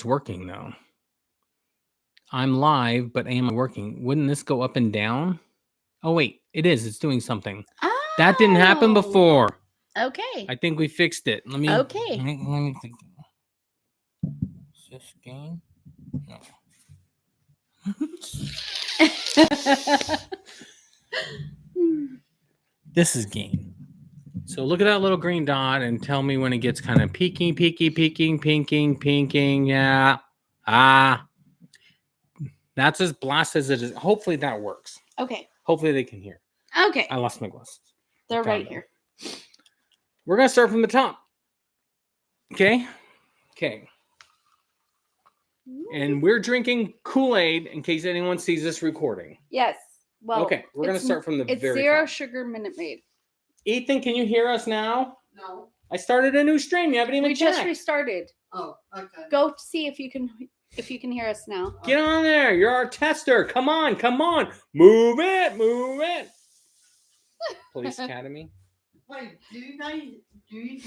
working, though. I'm live, but am I working? Wouldn't this go up and down? Oh, wait. It is. It's doing something. Oh. That didn't happen before. Okay. I think we fixed it. Let me think. Is this game? No. This is game. So look at that little green dot and tell me when it gets kind of peaking. Yeah. That's as blast as it is. Hopefully that works. Okay. Hopefully they can hear. Okay. I lost my glasses. They're right here. We're going to start from the top. Okay. And we're drinking Kool-Aid in case anyone sees this recording. Yes. Well, okay, we're going to start from the very top. It's zero sugar Minute Maid. Ethan, can you hear us now? No. I started a new stream. You haven't even checked. We just restarted. Oh, okay. Go see if you can hear us now. Get on there. You're our tester. Come on. Move it. Police Academy. Wait, do you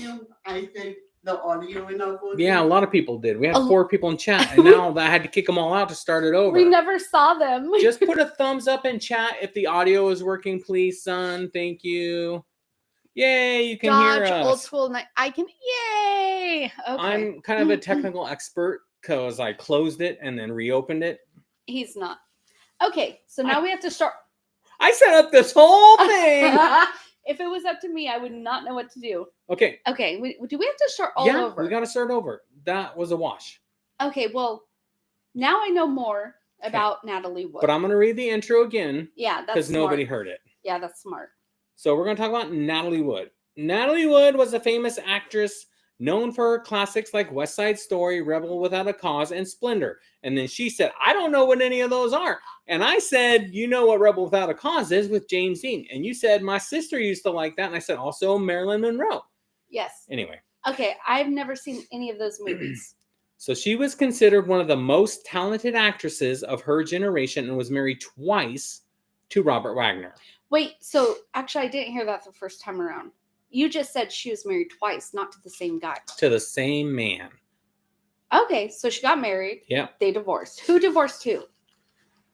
know I said the audio in our voice? Yeah, a lot of people did. We had 4 people in chat, and now I had to kick them all out to start it over. We never saw them. Just put a thumbs up in chat if the audio is working, please, son. Thank you. Yay, you can hear us. Old school. I can. Yay. Okay. I'm kind of a technical expert because I closed it and then reopened it. He's not. Okay, so now we have to start. I set up this whole thing. If it was up to me, I would not know what to do. Okay. Do we have to start all over? Yeah, we got to start over. That was a wash. Okay, well, now I know more about Natalie Wood. But I'm going to read the intro again. Yeah, that's because nobody heard it. Yeah, that's smart. So we're going to talk about Natalie Wood. Natalie Wood was a famous actress known for her classics like West Side Story, Rebel Without a Cause, and Splendor. And then she said, I don't know what any of those are. And I said, you know what Rebel Without a Cause is with James Dean. And you said, my sister used to like that. And I said, also Marilyn Monroe. Yes. Anyway. Okay, I've never seen any of those movies. So she was considered one of the most talented actresses of her generation and was married twice to Robert Wagner. Wait, so actually I didn't hear that the first time around. You just said she was married twice, not to the same guy. To the same man. Okay, so she got married. Yeah. They divorced. Who divorced who?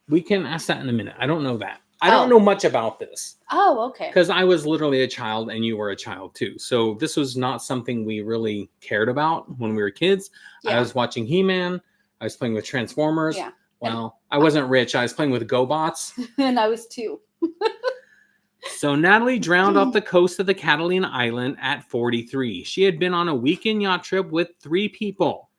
We can ask that in a minute. I don't know that. I don't know much about this. Oh, okay. Because I was literally a child and you were a child too. So this was not something we really cared about when we were kids. Yeah. I was watching He-Man. I was playing with Transformers. Yeah. Well, I wasn't rich. I was playing with GoBots. And I was 2. So Natalie drowned off the coast of the Catalina Island at 43. She had been on a weekend yacht trip with 3 people.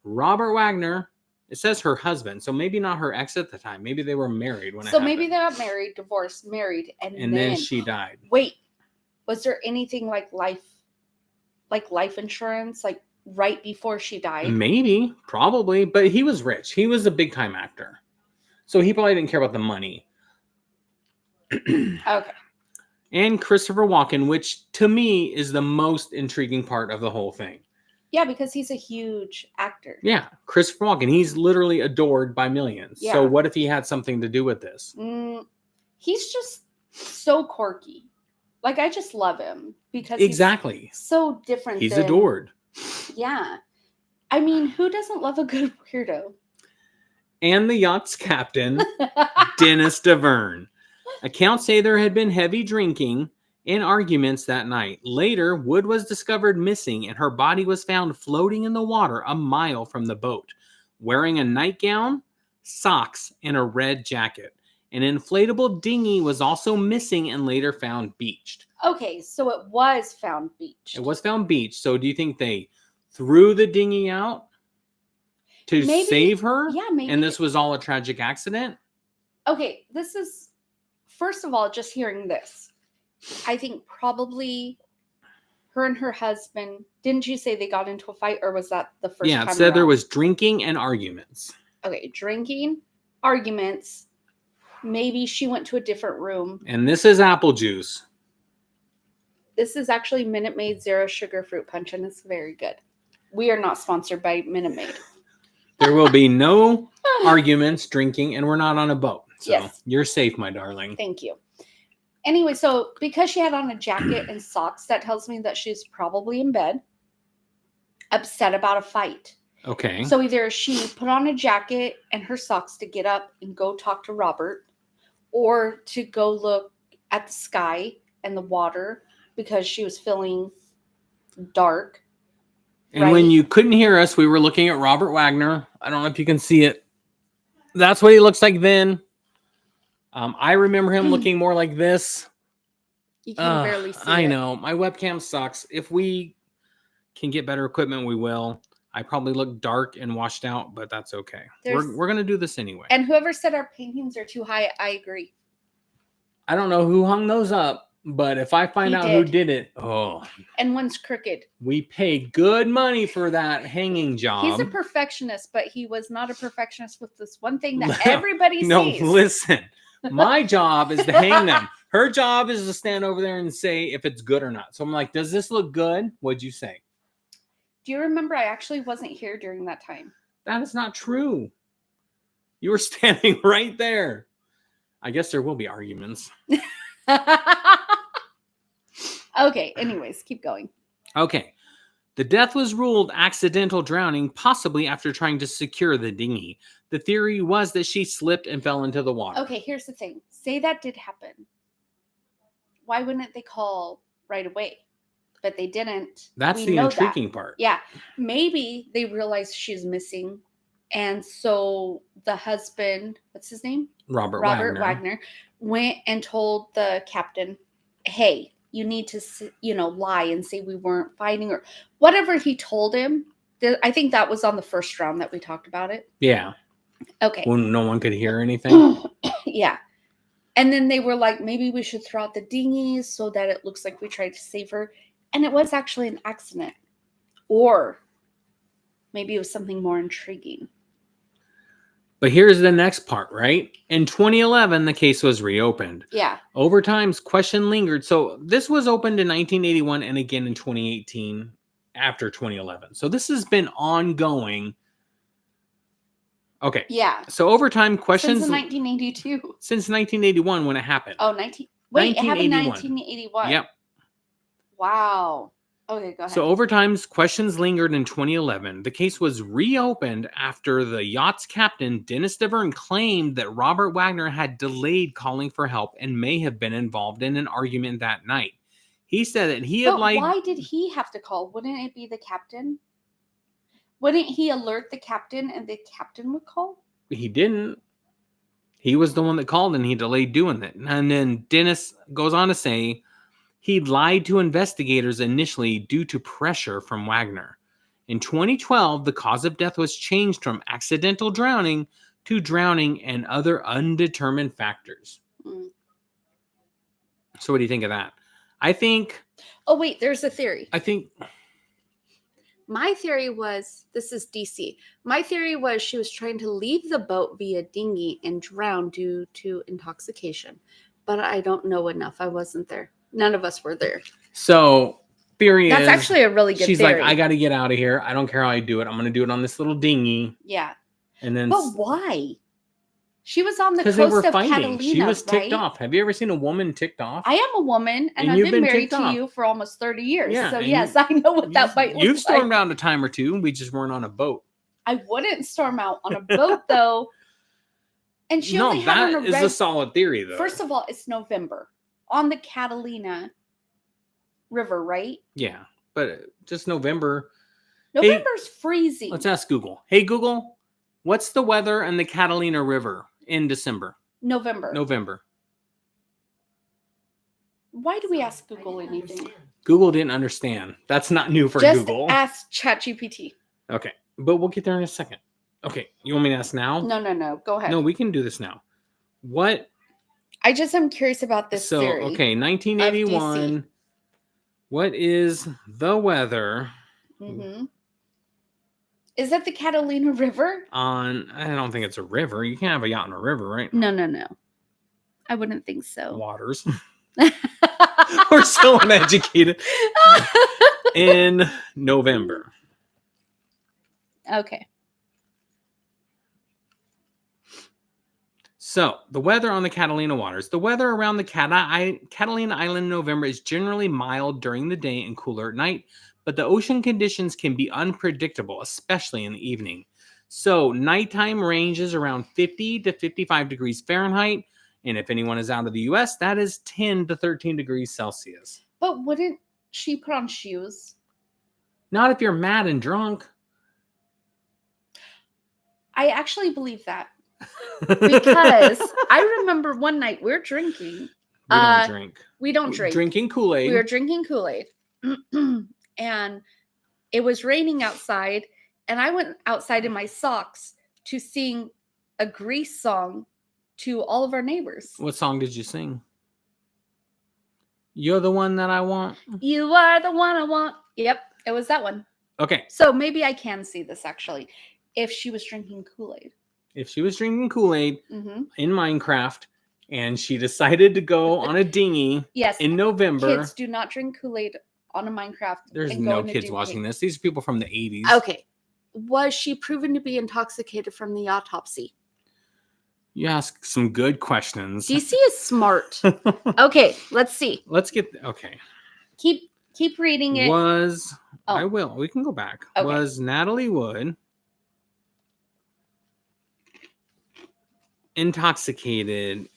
Robert Wagner, it says her husband, so maybe not her ex at the time. Maybe they were married when it happened. So maybe they got married, divorced, married, and then she died. Wait, was there anything like life insurance, like right before she died? Maybe, probably, but he was rich. He was a big time actor, so he probably didn't care about the money. Okay. And Christopher Walken, which to me is the most intriguing part of the whole thing. Yeah, because he's a huge actor. Yeah, Christopher Walken. He's literally adored by millions. Yeah. So what if he had something to do with this? He's just so quirky. Like, I just love him because exactly. He's so different. He's adored. Yeah. I mean, who doesn't love a good weirdo? And the yacht's captain, Dennis DeVerne. Accounts say there had been heavy drinking and arguments that night. Later, Wood was discovered missing and her body was found floating in the water a mile from the boat, wearing a nightgown, socks, and a red jacket. An inflatable dinghy was also missing and later found beached. Okay, so it was found beached. It was found beached. So do you think they threw the dinghy out to save her? Yeah, maybe. And this was all a tragic accident? Okay, this is, first of all, just hearing this. I think probably her and her husband, didn't you say they got into a fight, or was that the first time? Yeah, it said there was drinking and arguments. Okay, drinking, arguments. Maybe she went to a different room. And this is apple juice. This is actually Minute Maid Zero Sugar Fruit Punch, and it's very good. We are not sponsored by Minute Maid. There will be no arguments, drinking, and we're not on a boat. So yes. You're safe, my darling. Thank you. Anyway, so because she had on a jacket and socks, that tells me that she's probably in bed, upset about a fight. Okay. So either she put on a jacket and her socks to get up and go talk to Robert, or to go look at the sky and the water because she was feeling dark. And when you couldn't hear us, we were looking at Robert Wagner. I don't know if you can see it. That's what he looks like then. I remember him looking more like this. You can barely see I it. know. My webcam sucks. If we can get better equipment, we will. I probably look dark and washed out, but that's okay. We're going to do this anyway. And whoever said our paintings are too high, I agree. I don't know who hung those up, but if I find out who did it, and one's crooked. We paid good money for that hanging job. He's a perfectionist, but he was not a perfectionist with this one thing that everybody sees. No, listen. My job is to hang them. Her job is to stand over there and say if it's good or not. So I'm like, does this look good? What'd you say? Do you remember I actually wasn't here during that time? That is not true. You were standing right there. I guess there will be arguments. Okay, anyways, keep going. Okay. The death was ruled accidental drowning, possibly after trying to secure the dinghy. The theory was that she slipped and fell into the water. Okay, here's the thing. Say that did happen. Why wouldn't they call right away? But they didn't. That's the intriguing part. Yeah. Maybe they realized she's missing. And so the husband, what's his name? Robert Wagner, went and told the captain, hey, you need to, lie and say we weren't fighting or whatever he told him. I think that was on the first round that we talked about it. Yeah. Okay. When no one could hear anything. Yeah. And then they were like, maybe we should throw out the dinghy so that it looks like we tried to save her. And it was actually an accident. Or maybe it was something more intriguing. But here's the next part, right? In 2011, the case was reopened. Yeah. Over time, question lingered. So this was opened in 1981 and again in 2018 after 2011. So this has been ongoing. Okay. Yeah. So over time, questions... Since 1982. Since 1981 when it happened. Oh, Wait, it happened in 1981. Yep. Wow. Okay, go ahead. So over time, questions lingered in 2011. The case was reopened after the yacht's captain, Dennis DeVerne, claimed that Robert Wagner had delayed calling for help and may have been involved in an argument that night. He said that he had why did he have to call? Wouldn't it be the captain? Wouldn't he alert the captain and the captain would call? He didn't. He was the one that called and he delayed doing it. And then Dennis goes on to say he lied to investigators initially due to pressure from Wagner. In 2012, the cause of death was changed from accidental drowning to drowning and other undetermined factors. Mm. So what do you think of that? I think... Oh, wait, there's a theory. I think... My theory was, this is DC. My theory was she was trying to leave the boat via dinghy and drown due to intoxication. But I don't know enough. I wasn't there. None of us were there. So, theory That's actually a really good she's theory. like, I got to get out of here. I don't care how I do it. I'm going to do it on this little dinghy. Yeah. And then... But why? She was on the coast because they were of fighting. Catalina, She was ticked right? off. Have you ever seen a woman ticked off? I am a woman, and I've you've been been married ticked to off. you for almost 30 years. Yeah, So and yes, I know what that fight looks You've stormed like. out a time or two. We just weren't on a boat. I wouldn't storm out on a boat, though. And she only had on a a solid theory, though. First of all, it's November on the Catalina River, right? Yeah, but just November. November's freezing. Let's ask Google. Hey, Google, what's the weather in the Catalina River in December? November. Why do we ask Google anything? Google didn't understand. That's not new for Just Google. ask ChatGPT. Okay, but we'll get there in a second. Okay, you want me to ask now? No. Go ahead. No, we can do this now. What? I just am curious about this theory. Okay, 1981. What is the weather? Mm-hmm. Is that the Catalina River? I don't think it's a river. You can't have a yacht in a river, right? No. I wouldn't think so. Waters. We're so uneducated. In November. Okay. So, the weather on the Catalina waters. The weather around the Catalina Island in November is generally mild during the day and cooler at night, but the ocean conditions can be unpredictable, especially in the evening. So, nighttime ranges around 50 to 55 degrees Fahrenheit, and if anyone is out of the US, that is 10 to 13 degrees Celsius. But wouldn't she put on shoes? Not if you're mad and drunk. I actually believe that. Because I remember one night we were drinking. We don't drink. We don't drink. Drinking Kool-Aid. We were drinking Kool-Aid. And it was raining outside. And I went outside in my socks to sing a Grease song to all of our neighbors. What song did you sing? You're the one that I want. You are the one I want. Yep, it was that one. Okay. So maybe I can see this actually. If she was drinking Kool-Aid. If she was drinking Kool-Aid Mm-hmm. in Minecraft and she decided to go on a dinghy Yes. in November. Kids do not drink Kool-Aid on a Minecraft. There's and go no on a kids dinghy. watching this. These are people from the 80s. Okay. Was she proven to be intoxicated from the autopsy? You ask some good questions. DC is smart. Okay, let's see. Let's get okay. Keep reading it. I will. We can go back. Okay. Was Natalie Wood intoxicated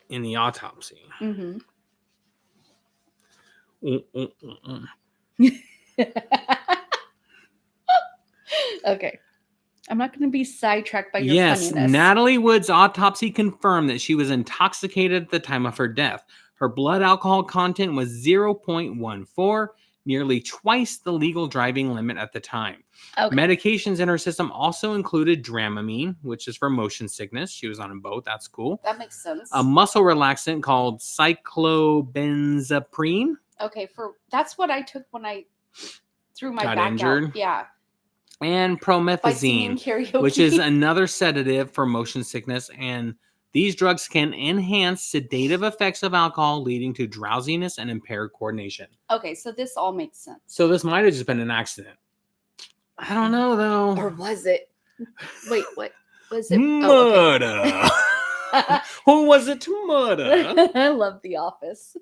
in the autopsy? Mm-hmm. Okay. I'm not going to be sidetracked by your Yes, funniness. Natalie Wood's autopsy confirmed that she was intoxicated at the time of her death. Her blood alcohol content was 0.14, nearly twice the legal driving limit at the time. Okay. Medications in her system also included Dramamine, which is for motion sickness. She was on a boat. That's cool. That makes sense. A muscle relaxant called cyclobenzaprine. Okay, that's what I took when I threw my Got back injured? out. Yeah. And By singing promethazine, karaoke. which is another sedative for motion sickness. And these drugs can enhance sedative effects of alcohol, leading to drowsiness and impaired coordination. Okay, so this all makes sense. So this might have just been an accident. I don't know, though. Or was it? Wait, what was it? Murder. Who was it to murder? I love The Office.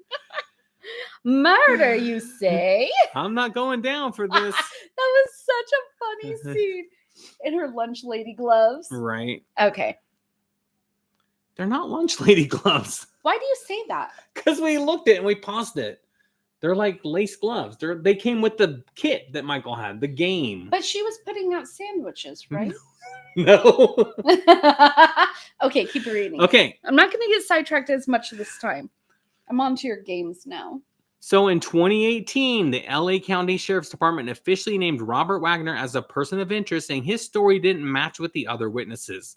Murder, you say? I'm not going down for this. That was such a funny scene. In her lunch lady gloves. Right. Okay. They're not lunch lady gloves. Why do you say that? Because we looked at it and we paused it. They're like lace gloves. They came with the kit that Michael had, the game. But she was putting out sandwiches, right? No. Okay, keep reading. Okay. I'm not going to get sidetracked as much this time. I'm on to your games now. So in 2018, the LA County Sheriff's Department officially named Robert Wagner as a person of interest, saying his story didn't match with the other witnesses.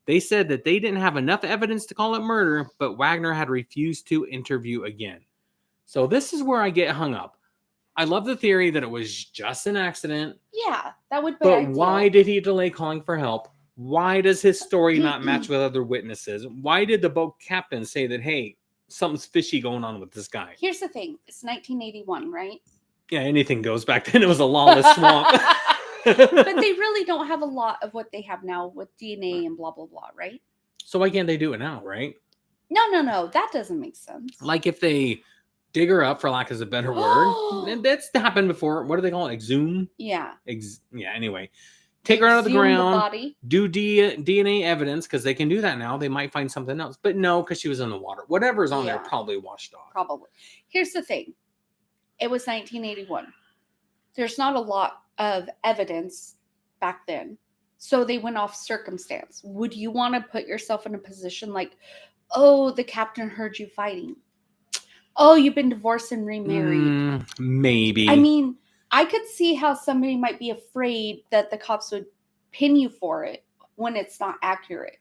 They said that they didn't have enough evidence to call it murder, but Wagner had refused to interview again. So this is where I get hung up. I love the theory that it was just an accident. Yeah, that would be But ideal. why did he delay calling for help? Why does his story not match with other witnesses? Why did the boat captain say that, hey, something's fishy going on with this guy? Here's the thing. It's 1981, right? Yeah, anything goes. Back then it was a lawless swamp. But they really don't have a lot of what they have now with DNA and blah, blah, blah, right? So why can't they do it now, right? No. That doesn't make sense. Like if they dig her up, for lack of a better word. And that's happened before. What do they call it? Exhume? Yeah. Yeah, anyway. Take her out of the Exhume ground. body. Do DNA evidence, because they can do that now. They might find something else. But no, because she was in the water. Whatever's on there Yeah. probably washed off. Probably. Here's the thing. It was 1981. There's not a lot of evidence back then. So they went off circumstance. Would you want to put yourself in a position like, oh, the captain heard you fighting? Oh, you've been divorced and remarried. Maybe. I mean, I could see how somebody might be afraid that the cops would pin you for it when it's not accurate.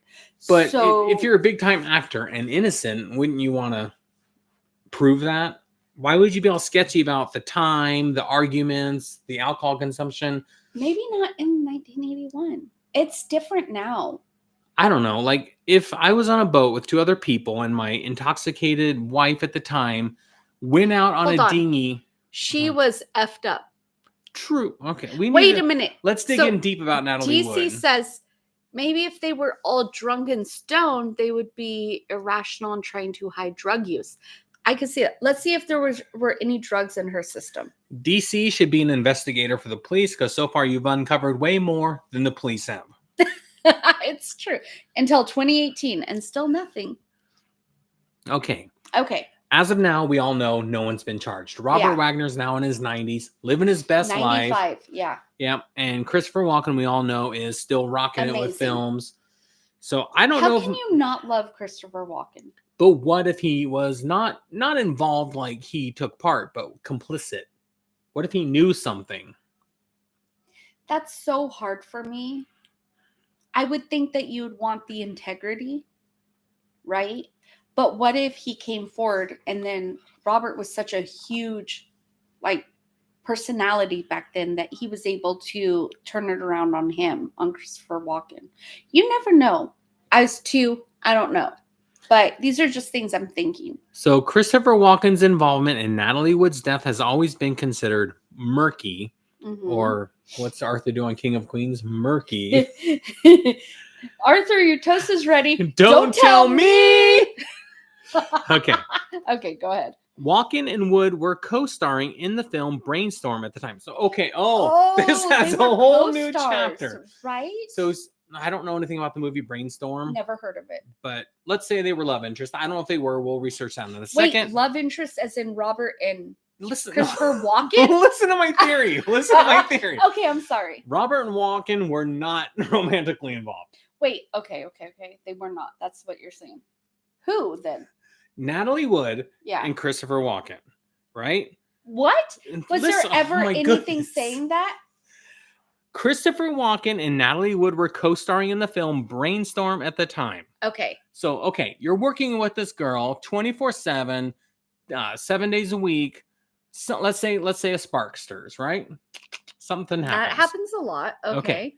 But so, if you're a big time actor and innocent, wouldn't you want to prove that? Why would you be all sketchy about the time, the arguments, the alcohol consumption? maybe not in 1981. It's different now. I don't know. Like if I was on a boat with two other people and my intoxicated wife at the time went out on Hold a on. dinghy. She was effed up. True. Okay. Wait a minute. Let's dig So, in deep about Natalie DC Wood. says Maybe if they were all drunk and stoned, they would be irrational and trying to hide drug use. I could see it. Let's see if there were any drugs in her system. DC should be an investigator for the police because so far you've uncovered way more than the police have. It's true. Until 2018 and still nothing. Okay. Okay. As of now, we all know no one's been charged. Robert Wagner's now in his 90s, living his best 95, life. yeah. Yeah. And Christopher Walken, we all know, is still rocking it with Amazing. films. So I don't How know. can you not love Christopher Walken? But what if he was not involved, like he took part, but complicit? What if he knew something? That's so hard for me. I would think that you would want the integrity, right? But what if he came forward and then Robert was such a huge, like, personality back then that he was able to turn it around on him, on Christopher Walken? You never know. I don't know. But these are just things I'm thinking. So Christopher Walken's involvement in Natalie Wood's death has always been considered murky, or what's Arthur doing, King of Queens? Murky. Arthur, your toast is ready. Don't tell me! Okay. Okay, go ahead. Walken and Wood were co-starring in the film Brainstorm at the time. So, okay. This has they a were whole new co-stars, chapter. Right? So I don't know anything about the movie Brainstorm. Never heard of it. But let's say they were love interest. I don't know if they were. We'll research that in a Wait, second. love interest as in Robert and Listen, Christopher Walken? Listen to my theory. Listen to my theory. Okay, I'm sorry. Robert and Walken were not romantically involved. Wait, okay. They were not. That's what you're saying. Who then? Natalie Wood Yeah. and Christopher Walken, right? What? Was there ever my anything goodness. saying that? Christopher Walken and Natalie Wood were co-starring in the film Brainstorm at the time. Okay. So, okay, you're working with this girl 24/7, 7 days a week. So let's say a spark stirs, right? Something happens. That happens a lot. Okay.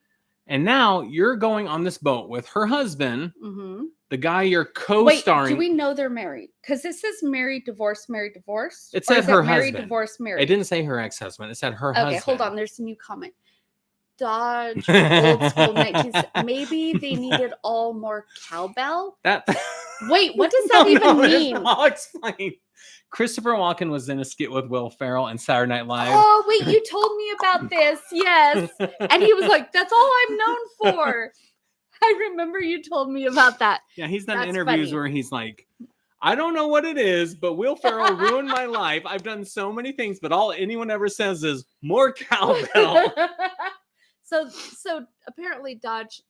And now you're going on this boat with her husband, Mm-hmm. the guy you're Wait, co-starring. do we know they're married? Because this says married, divorced, married, divorced. It said Or is her married, husband. divorced, married. It didn't say her ex-husband. It said her husband. Okay, hold on. There's a new comment. Dodge old school 19s. Maybe they needed all more cowbell. That. Wait, what does that even mean? I'll explain. Christopher Walken was in a skit with Will Ferrell and Saturday Night Live. Oh, wait, you told me about this. Yes. And he was like, that's all I'm known for. I remember you told me about that. Yeah, he's done That's interviews funny. where he's like, I don't know what it is, but Will Ferrell ruined my life. I've done so many things, but all anyone ever says is more cowbell. So apparently Dodge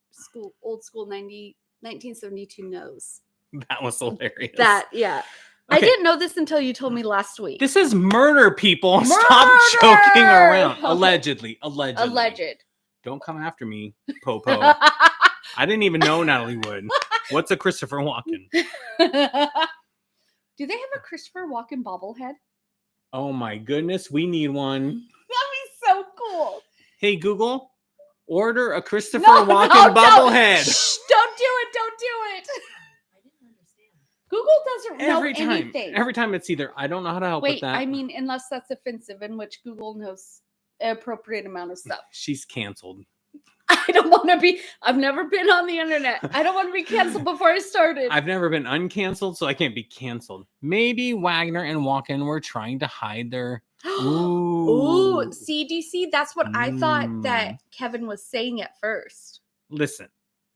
old school 1972 knows. That was hilarious. Yeah. I Okay. didn't know this until you told me last week. This is murder, people. Stop Murder! joking around. Okay. Allegedly. Alleged. Don't come after me, Popo. I didn't even know Natalie Wood. What's a Christopher Walken? Do they have a Christopher Walken bobblehead? Oh my goodness, we need one. That'd be so cool. Hey Google, order a Christopher No, Walken no. bobblehead. Shh, don't do it. Don't do it. I didn't understand. Google doesn't Every know time, anything. every time it's either I don't know how to help with Wait, that. I mean, unless that's offensive, in which Google knows an appropriate amount of stuff. She's canceled. I don't want to be. I've never been on the internet. I don't want to be canceled before I started. I've never been uncanceled, so I can't be canceled. Maybe Wagner and Walken were trying to hide their. Ooh, CDC. That's what I thought Mm. that Kevin was saying at first. Listen,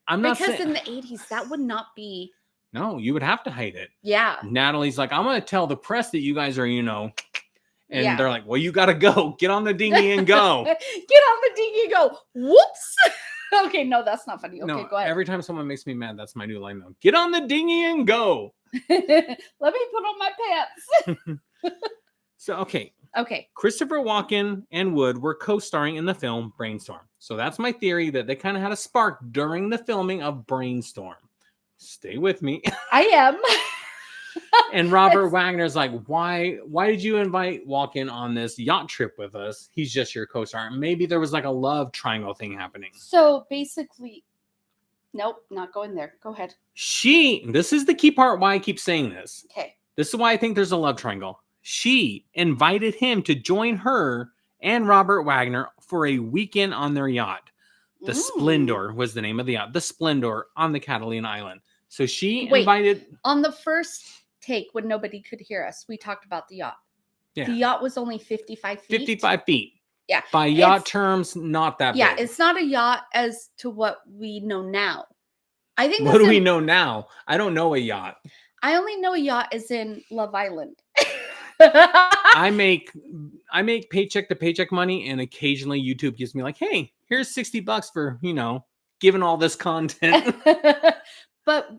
I'm not Because saying. in the 80s, that would not be. No, you would have to hide it. Yeah. Natalie's like, I'm going to tell the press that you guys are, and Yeah. they're like, well, you got to go. Get on the dinghy and go. Get on the dinghy and go. Whoops. Okay, no, that's not funny. Okay, No, go ahead. every time someone makes me mad, that's my new line though. Get on the dinghy and go. Let me put on my pants. So, okay. Okay. Christopher Walken and Wood were co-starring in the film Brainstorm. So that's my theory that they kind of had a spark during the filming of Brainstorm. Stay with me. I am. And Robert Wagner's like, why did you invite Walken on this yacht trip with us? He's just your co-star. Maybe there was like a love triangle thing happening. So basically, nope, not going there. Go ahead. This is the key part why I keep saying this. Okay. This is why I think there's a love triangle. She invited him to join her and Robert Wagner for a weekend on their yacht. The Splendor was the name of the yacht. The Splendor on the Catalina Island. So she Wait. invited. On the first take, when nobody could hear us, we talked about the yacht. Yeah. The yacht was only 55 feet. 55 feet. Yeah. By yacht It's- terms, not that Yeah, big. it's not a yacht as to what we know now. I think. What do we know now? I don't know a yacht. I only know a yacht is in Love Island. I make paycheck to paycheck money, and occasionally YouTube gives me like, hey, here's $60 for, giving all this content. but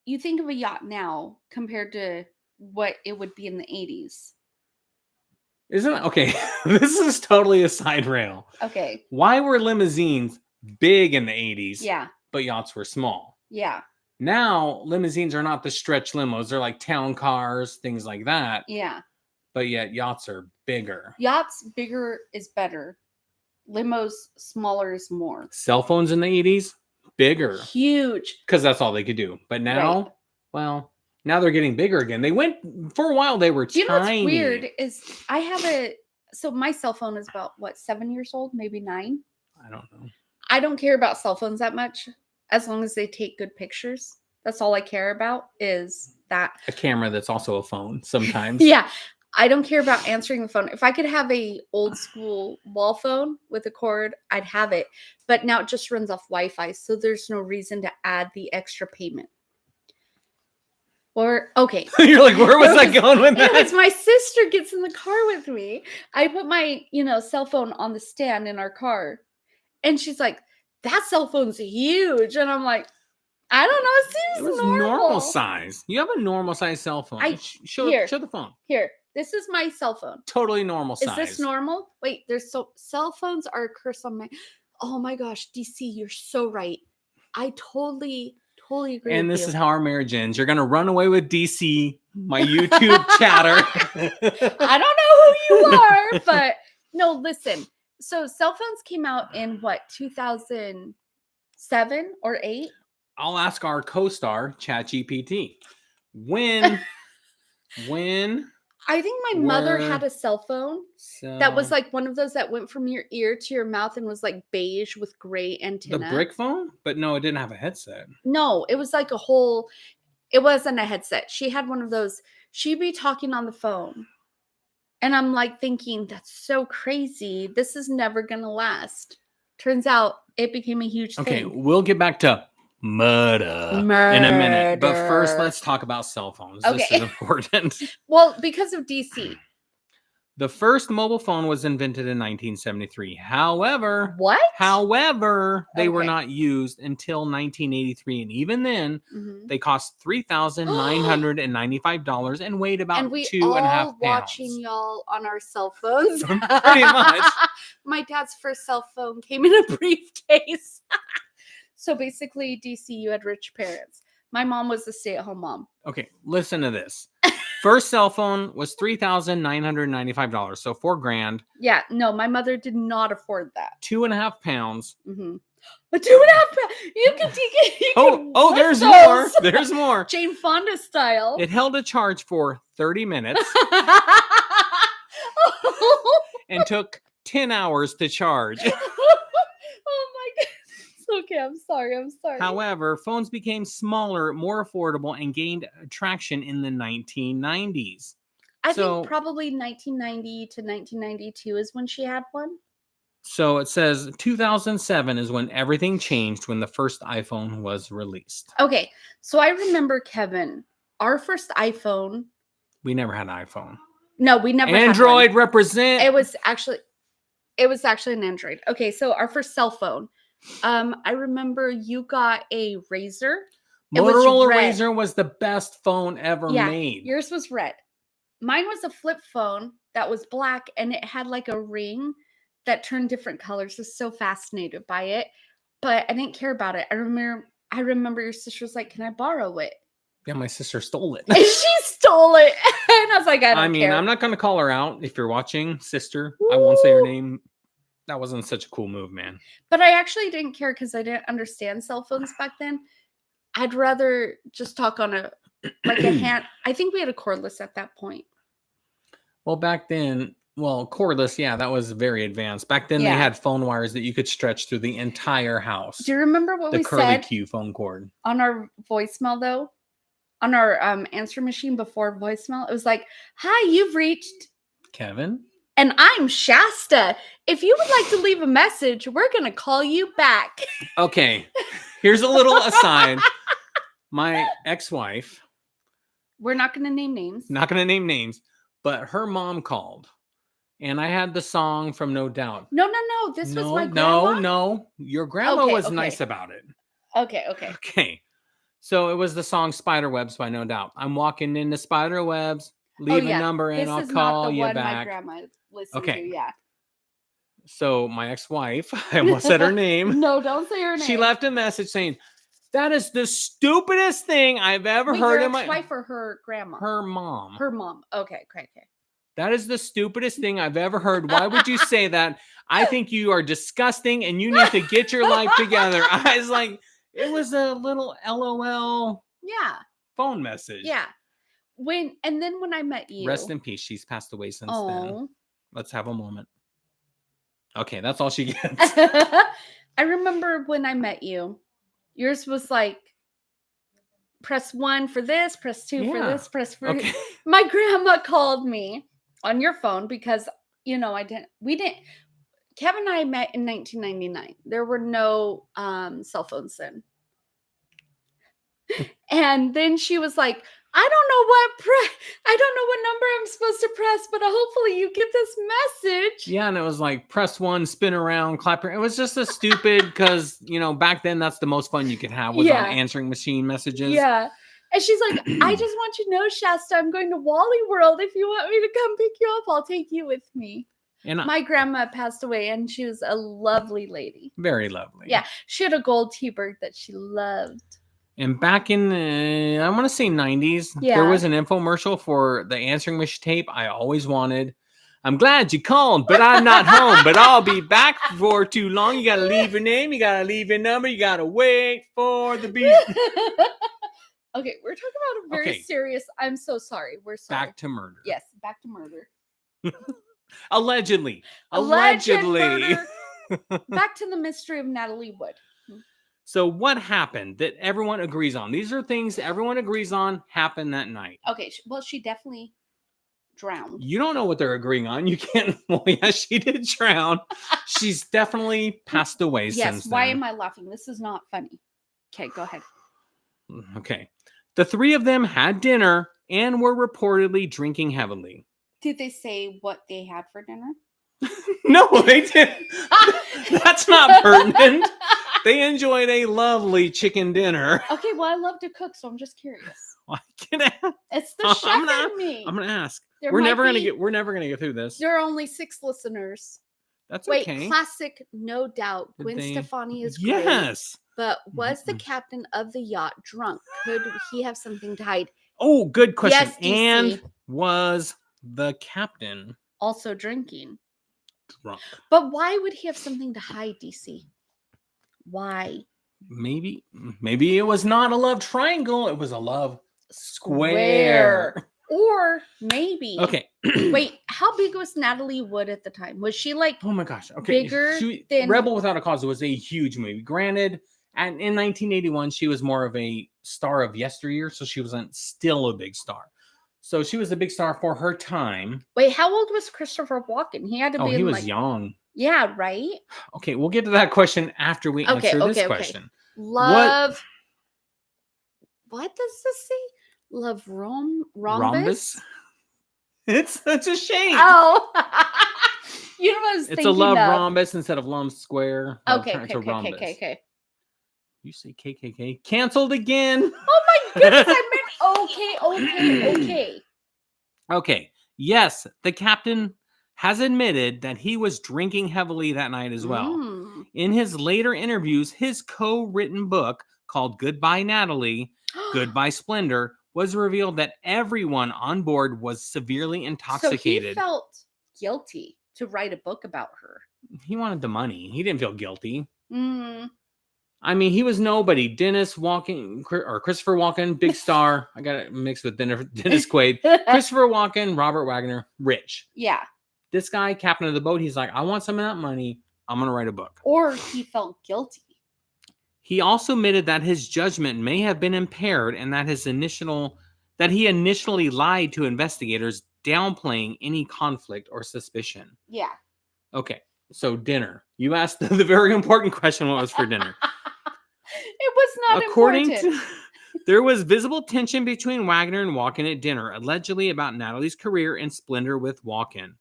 you think of a yacht now compared to what it would be in the 80s. Isn't it? Okay, this is totally a side rail. Okay. Why were limousines big in the 80s? Yeah. But yachts were small. Yeah. Now, limousines are not the stretch limos. They're like town cars, things like that. Yeah. But yet yachts are bigger. Yachts, bigger is better. Limos, smaller is more. Cell phones in the 80s, bigger. Huge. Because that's all they could do. But now, well, now they're getting bigger again. They went, for a while, they were tiny. You know what's weird is I have so my cell phone is about, 7 years old, maybe 9? I don't know. I don't care about cell phones that much. As long as they take good pictures. That's all I care about is that. A camera that's also a phone sometimes. Yeah. I don't care about answering the phone. If I could have a old school wall phone with a cord, I'd have it. But now it just runs off Wi-Fi. So there's no reason to add the extra payment. Or, okay. You're like, where was I going with that? It's my sister gets in the car with me. I put my, cell phone on the stand in our car. And she's like, that cell phone's huge. And I'm like, I don't know. It seems normal size. You have a normal size cell phone. Show the phone. Here, this is my cell phone. Totally normal size. Is this normal? Wait, cell phones are a curse on my. Oh my gosh, DC, you're so right. I totally agree. And with this you. is how our marriage ends. You're gonna run away with DC, my YouTube chatter. I don't know who you are, but no, listen. So cell phones came out in what, 2007 or 8? I'll ask our co-star, ChatGPT. When I think my mother had a cell phone that was like one of those that went from your ear to your mouth and was like beige with gray antenna. The brick phone? But no, it didn't have a headset. No, it was like it wasn't a headset. She had one of those. She'd be talking on the phone. And I'm like thinking, that's so crazy. This is never going to last. Turns out it became a huge thing. Okay, we'll get back to murder in a minute. But first, let's talk about cell phones. Okay. This is important. Well, because of DC. The first mobile phone was invented in 1973. However, they were not used until 1983. And even then, they cost $3,995 and weighed about 2.5 pounds. And we all watching y'all on our cell phones. Pretty much. My dad's first cell phone came in a briefcase. So basically, DC, you had rich parents. My mom was a stay-at-home mom. Okay, listen to this. First cell phone was $3,995, so $4,000. Yeah, no, my mother did not afford that. 2.5 pounds. Mm-hmm. A 2.5 pounds. You can take it. Oh, there's more. There's more. Jane Fonda style. It held a charge for 30 minutes and took 10 hours to charge. Oh my God. Okay, I'm sorry. However, phones became smaller, more affordable, and gained traction in the 1990s. I think probably 1990 to 1992 is when she had one. So it says 2007 is when everything changed when the first iPhone was released. Okay, so I remember, Kevin, our first iPhone. We never had an iPhone. No, we never Android had one. represent. It was actually an Android. Okay, so our first cell phone. I remember you got a Razor. Motorola Razor was the best phone ever made. Yours was red. Mine was a flip phone that was black, and it had like a ring that turned different colors. I was so fascinated by it, but I didn't care about it. I remember your sister was like, "Can I borrow it?" Yeah, my sister stole it. And she stole it, and I was like, "I don't care." I'm not going to call her out. If you're watching, sister, I won't say her name. That wasn't such a cool move, man. But I actually didn't care because I didn't understand cell phones back then. I'd rather just talk on a hand. I think we had a cordless at that point. Well, back then, Well, cordless, yeah, that was very advanced. Back then, they Yeah. had phone wires that you could stretch through the entire house. Do you remember what The we curly said Q phone cord. on our voicemail though? On our answer machine before voicemail, it was like, "Hi, you've reached," Kevin? and I'm Shasta. If you would like to leave a message, we're gonna call you back. Okay, here's a little aside. My ex-wife, We're not gonna name names. not going to name names, but her mom called. And I had the song from No Doubt. No. This was my grandma. No. Your grandma Okay, was okay. nice about it. Okay. Okay. So it was the song Spiderwebs by No Doubt. I'm walking into Spiderwebs, leave a number and This I'll is call not the you one my back. grandma listened Okay. to. Yeah. So my ex-wife, I almost said her name. No, don't say her name. She left a message saying, "That is the stupidest thing I've ever heard your in my..." ex-wife or her grandma? Her mom. Her mom. Okay. "That is the stupidest thing I've ever heard. Why would you say that? I think you are disgusting and you need to get your life together." I was like, it was a little LOL Yeah. phone message. Yeah. When I met you. Rest in peace. She's passed away since then. Oh. Let's have a moment. Okay, that's all she gets. I remember when I met you. Yours was like, press 1 for this, press 2 for Yeah. this, press for Okay. My grandma called me on your phone because, we didn't, Kevin and I met in 1999. There were no cell phones then. And then she was like, I don't know what number I'm supposed to press, but hopefully you get this message. Yeah, and it was like press 1, spin around, clap. It was just a stupid because, back then that's the most fun you could have was on answering machine messages. Yeah. And she's like, I just want you to know, Shasta, I'm going to Wally World. If you want me to come pick you up, I'll take you with me. And my grandma passed away and she was a lovely lady. Very lovely. Yeah. She had a gold T-bird that she loved. And back in the, I want to say 90s, there was an infomercial for the answering machine tape I always wanted. "I'm glad you called, but I'm not home, but I'll be back before too long. You got to leave your name. You got to leave your number. You got to wait for the beep." Okay, we're talking about a very serious, I'm so sorry. We're sorry. Back to murder. Yes, back to murder. Allegedly. Murder. Back to the mystery of Natalee Wood. So what happened that everyone agrees on? These are things everyone agrees on happened that night. Okay, well, she definitely drowned. You don't know what they're agreeing on. You can't. Well, yeah, she did drown. She's definitely passed away since then. Yes, why am I laughing? This is not funny. Okay, go ahead. Okay. The three of them had dinner and were reportedly drinking heavily. Did they say what they had for dinner? No, they didn't. That's not pertinent. They enjoyed a lovely chicken dinner. Okay, well, I love to cook, so I'm just curious. It's the chef in me. I'm gonna ask. We're never gonna get through this. There are only 6 listeners. That's Wait, okay. classic, no doubt. Gwen Stefani is great. Yes. But was the captain of the yacht drunk? Could he have something to hide? Oh, good question. Yes, DC. And was the captain also drinking? Drunk. But why would he have something to hide, DC? Why? Maybe it was not a love triangle. It was a love square. Or maybe. Okay. Wait, how big was Natalee Wood at the time? Was she like, oh my gosh, okay, bigger than Rebel Without a Cause was a huge movie. Granted, and in 1981, she was more of a star of yesteryear, so she wasn't still a big star. So she was a big star for her time. Wait, how old was Christopher Walken? He had to be. He was young. Yeah, right. Okay, we'll get to that question after we answer this question. Love. What does this say? Love rhombus? It's such a shame. Oh, you know what I was thinking It's a love of? Rhombus instead of lump square. Okay. You say KKK. Canceled again. Oh my goodness, I meant okay. Okay. Yes, the captain has admitted that he was drinking heavily that night as well. In his later interviews, his co-written book called Goodbye Natalie, Goodbye Splendor was revealed that everyone on board was severely intoxicated. So he felt guilty to write a book about her. He wanted the money. He didn't feel guilty. I mean, he was nobody. Christopher Walken, big star. I got it mixed with Dennis Quaid. Christopher Walken, Robert Wagner, rich. Yeah. This guy, captain of the boat, he's like, I want some of that money. I'm going to write a book. Or he felt guilty. He also admitted that his judgment may have been impaired and that he initially lied to investigators, downplaying any conflict or suspicion. Yeah. Okay, so dinner. You asked the very important question, what was for dinner? It was not important. There was visible tension between Wagner and Walken at dinner, allegedly about Natalie's career and splendor with Walken.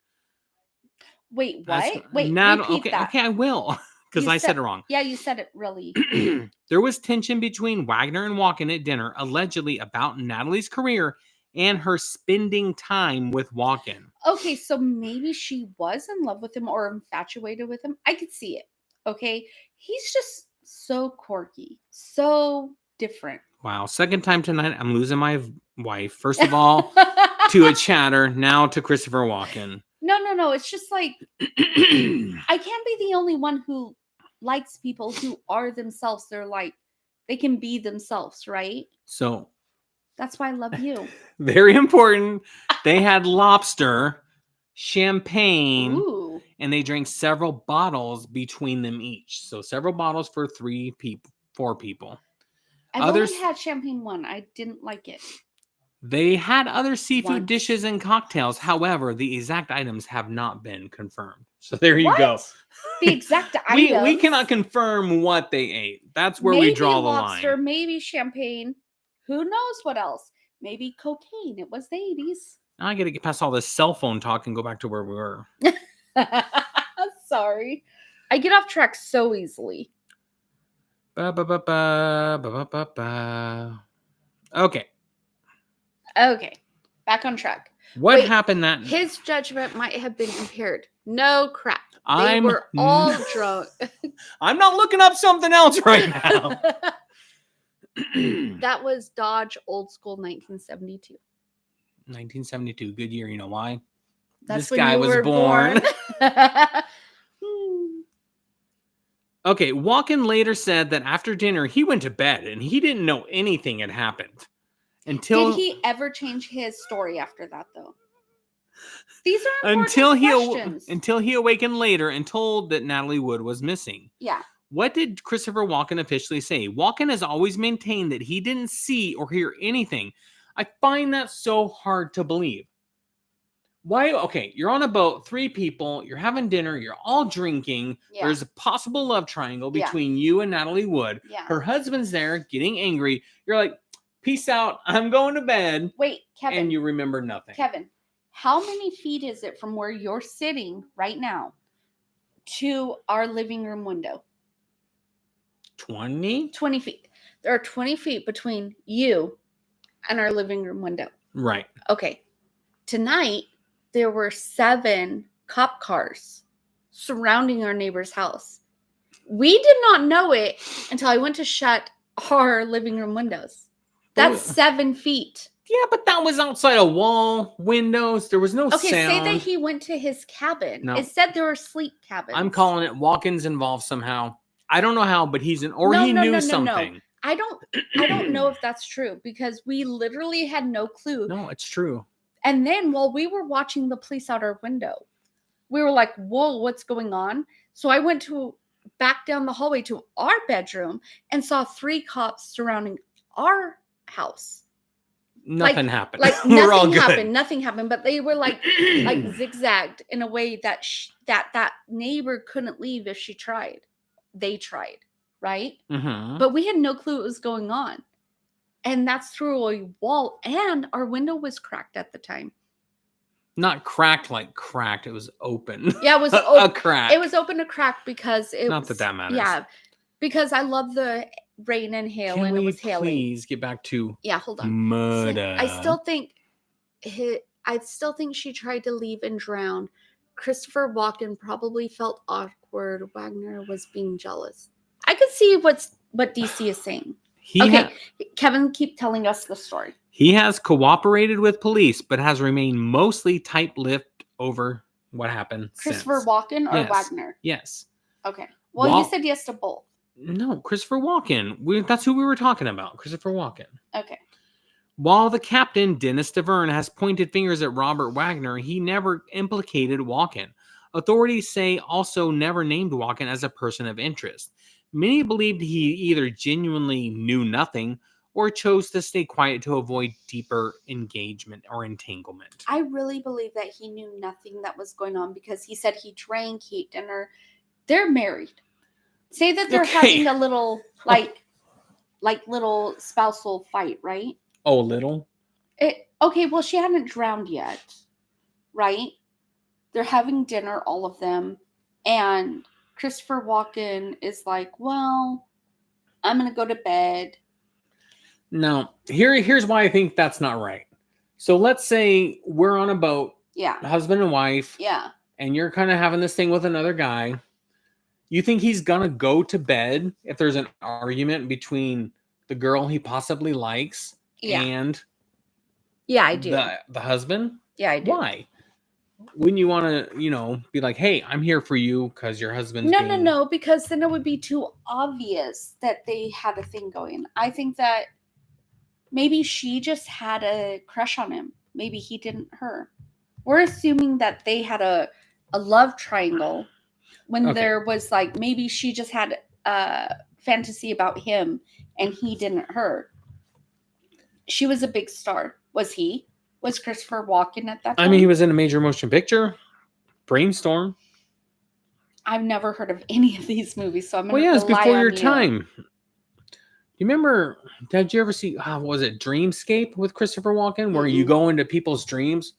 Wait, what? Wait, repeat that. Okay, I will, because I said it wrong. Yeah, you said it really. There was tension between Wagner and Walken at dinner, allegedly about Natalie's career and her spending time with Walken. Okay, so maybe she was in love with him or infatuated with him. I could see it. Okay, he's just so quirky, so different. Wow, second time tonight, I'm losing my wife. First of all, to a chatter, now to Christopher Walken. No. It's just like, I can't be the only one who likes people who are themselves. They're like, they can be themselves, right? So that's why I love you. Very important. They had lobster, champagne, Ooh. And they drank several bottles between them each. So several bottles for 4 people. I've only had champagne one. I didn't like it. They had other seafood dishes and cocktails. However, the exact items have not been confirmed. So there you go. The exact items? We cannot confirm what they ate. That's where we draw the lobster, line. Maybe champagne. Who knows what else? Maybe cocaine. It was the 80s. Now I got to get past all this cell phone talk and go back to where we were. Sorry. I get off track so easily. Okay. Okay. Back on track. What happened that his judgment might have been impaired? No crap. They were all drunk. I'm not looking up something else right now. That was Dodge Old School 1972. 1972. Good year. You know why? That's this guy was born. Okay. Walken later said that after dinner, he went to bed and he didn't know anything had happened. Did he ever change his story after that, though? These are important questions. Until he awakened later and told that Natalie Wood was missing. Yeah. What did Christopher Walken officially say? Walken has always maintained that he didn't see or hear anything. I find that so hard to believe. Why? Okay, you're on a boat, 3 people, you're having dinner, you're all drinking. Yeah. There's a possible love triangle between you and Natalie Wood. Yeah. Her husband's there getting angry. You're like, peace out, I'm going to bed. Wait, Kevin. And you remember nothing. Kevin, how many feet is it from where you're sitting right now to our living room window? 20? 20 feet. There are 20 feet between you and our living room window. Right. Okay. Tonight, there were 7 cop cars surrounding our neighbor's house. We did not know it until I went to shut our living room windows. That's 7 feet. Yeah, but that was outside a wall, windows. There was no sound. Okay, say that he went to his cabin. No. It said there were sleep cabins. I'm calling it Walken's involved somehow. I don't know how, but he knew something. No. I don't know if that's true because we literally had no clue. No, it's true. And then while we were watching the police out our window, we were like, whoa, what's going on? So I went back down the hallway to our bedroom and saw 3 cops surrounding our house. Nothing happened. Like we're all good. Nothing happened, but they were like zigzagged in a way that that neighbor couldn't leave if she tried. They tried, right? Mm-hmm. But we had no clue what was going on. And that's through a wall, and our window was cracked at the time. Not cracked like cracked. It was open. Yeah, it was a crack. It was open to crack because it Not that matters. Yeah, because I love the rain and hail, and it was hailing. Please get back to hold on. Murder. I still think she tried to leave and drown. Christopher Walken probably felt awkward. Wagner was being jealous. I could see what DC is saying. Kevin, keep telling us the story. He has cooperated with police, but has remained mostly tight-lipped over what happened. Christopher Walken or Wagner? Yes. Okay. Well, you said yes to both. No, Christopher Walken. That's who we were talking about. Christopher Walken. Okay. While the captain, Dennis DeVerne, has pointed fingers at Robert Wagner, he never implicated Walken. Authorities say also never named Walken as a person of interest. Many believed he either genuinely knew nothing or chose to stay quiet to avoid deeper engagement or entanglement. I really believe that he knew nothing that was going on because he said he drank, he ate dinner. They're married. Say that they're having a little, like little spousal fight, right? Oh, little? Okay, well, she hadn't drowned yet, right? They're having dinner, all of them, and Christopher Walken is like, well, I'm going to go to bed. Now, here's why I think that's not right. So let's say we're on a boat, Yeah. husband and wife, Yeah. and you're kind of having this thing with another guy. You think he's going to go to bed if there's an argument between the girl he possibly likes and I do. the husband? Yeah, I do. Why? Wouldn't you want to, be like, hey, I'm here for you because your husband's No, because then it would be too obvious that they had a thing going. I think that maybe she just had a crush on him. Maybe he didn't her. We're assuming that they had a love triangle when there was like, maybe she just had a fantasy about him and he didn't her. She was a big star. Was he? Was Christopher Walken at that time? I mean, he was in a major motion picture. Brainstorm. I've never heard of any of these movies, so I'm going to Well, yeah, it's before your you. time. You remember, did you ever see, was it Dreamscape with Christopher Walken, where you go into people's dreams?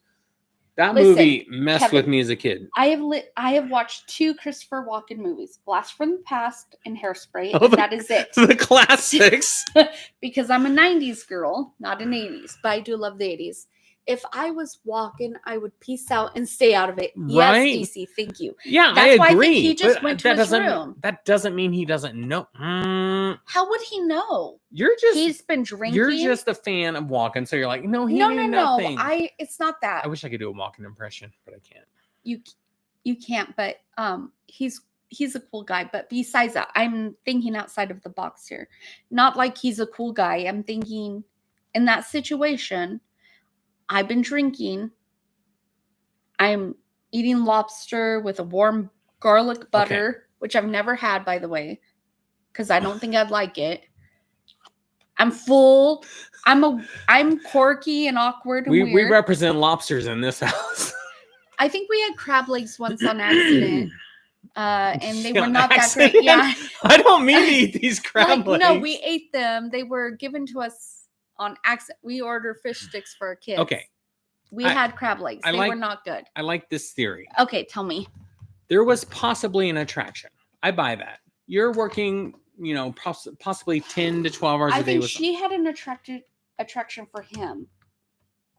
That movie messed Kevin, with me as a kid. I have watched 2 Christopher Walken movies, Blast from the Past and Hairspray, and that is it. The classics. Because I'm a 90s girl, not an 80s, but I do love the 80s. If I was Walken, I would peace out and stay out of it. Right? Yes, DC, thank you. Yeah, That's I agree. why I think he just went to his room. That doesn't mean he doesn't know. How would he know? He's been drinking. You're just a fan of Walken, so you're like, no, he knew nothing. It's not that. I wish I could do a Walken impression, but I can't. You can't, but he's a cool guy. But besides that, I'm thinking outside of the box here. Not like he's a cool guy. I'm thinking in that situation, I've been drinking. I'm eating lobster with a warm garlic butter, which I've never had, by the way, because I don't think I'd like it. I'm full. I'm quirky and awkward and weird. We represent lobsters in this house. I think we had crab legs once on accident. And they were not that great. Yeah. I don't mean to eat these crab legs. No, we ate them. They were given to us on accident. We ordered fish sticks for our kids. Okay. We had crab legs. They were not good. I like this theory. Okay, tell me. There was possibly an attraction. I buy that. You're working, possibly 10 to 12 hours a day. I think she had an attraction for him.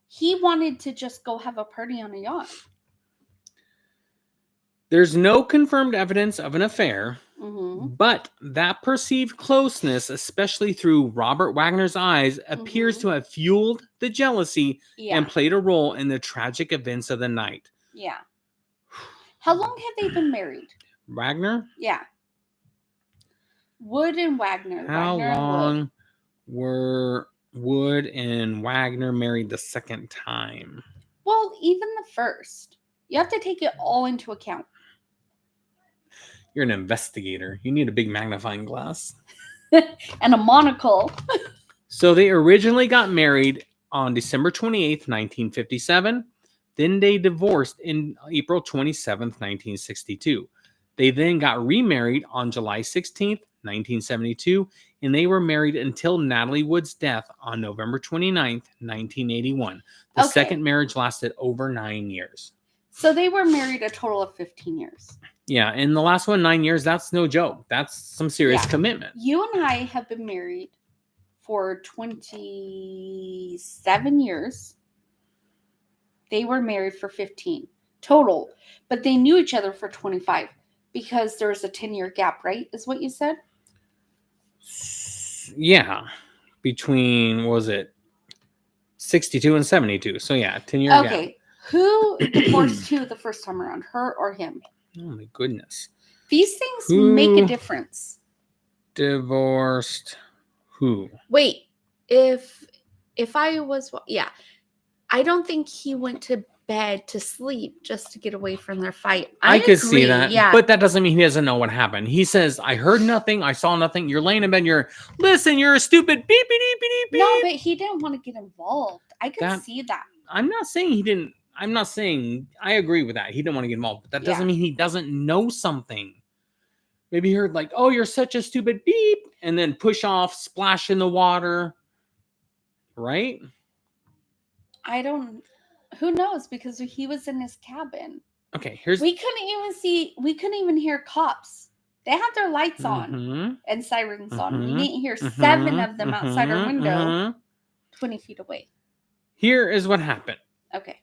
He wanted to just go have a party on a yacht. There's no confirmed evidence of an affair, mm-hmm. but that perceived closeness, especially through Robert Wagner's eyes, appears to have fueled the jealousy and played a role in the tragic events of the night. Yeah. How long have they been married? Wagner? Yeah. Wood and Wagner. How long were Wood and Wagner married the second time? Well, even the first. You have to take it all into account. You're an investigator. You need a big magnifying glass. And a monocle. So they originally got married on December 28th, 1957. Then they divorced in April 27th, 1962. They then got remarried on July 16th, 1972. And they were married until Natalie Wood's death on November 29th, 1981. The second marriage lasted over 9 years. So they were married a total of 15 years. Yeah, and the last one, 9 years, that's no joke. That's some serious commitment. You and I have been married for 27 years. They were married for 15 total, but they knew each other for 25 because there was a 10-year gap, right? Is what you said? Yeah, between, what was it, 62 and 72. So yeah, 10-year gap. Okay, who divorced who the first time around, her or him? Oh my goodness. These things make a difference. Divorced who? Wait, if if I was, yeah, I don't think he went to bed to sleep just to get away from their fight. I could see that, Yeah. but that doesn't mean he doesn't know what happened. He says, I heard nothing, I saw nothing. You're laying in bed, listen, you're a stupid beep, beep, beep, beep, beep. No, but he didn't want to get involved. I could see that. I'm not saying he didn't. I'm not saying I agree with that. He didn't want to get involved, but that doesn't mean he doesn't know something. Maybe he heard like, oh, you're such a stupid beep, and then push off, splash in the water. Right? Who knows? Because he was in his cabin. Okay, we couldn't even hear cops. They had their lights on and sirens on. We didn't hear 7 of them outside our window 20 feet away. Here is what happened. Okay.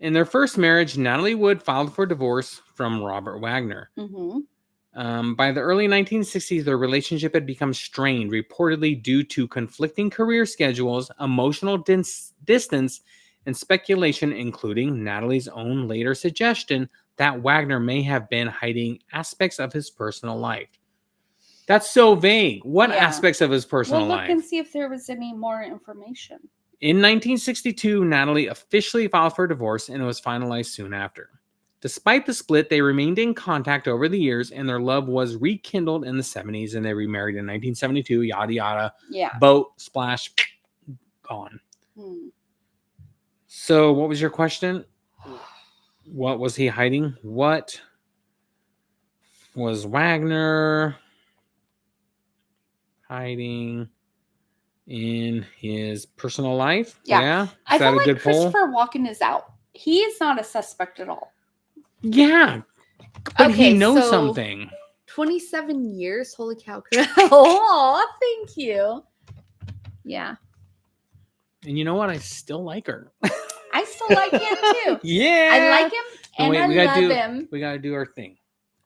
In their first marriage, Natalie Wood filed for divorce from Robert Wagner. By the early 1960s, their relationship had become strained, reportedly due to conflicting career schedules, emotional distance, and speculation, including Natalie's own later suggestion that Wagner may have been hiding aspects of his personal life. That's so vague. What aspects of his personal life? Look and see if there was any more information. In 1962, Natalie officially filed for divorce, and it was finalized soon after. Despite the split, they remained in contact over the years, and their love was rekindled in the 70s, and they remarried in 1972, yada, yada. Yeah. Boat, splash, gone. So what was your question? What was he hiding? What was Wagner hiding in his personal life? Yeah. I feel like Christopher Walken is out. He is not a suspect at all. Yeah. But he knows something. 27 years? Holy cow. Oh, thank you. Yeah. And you know what? I still like her. I still like him too. Yeah. I like him and I love him. We got to do our thing.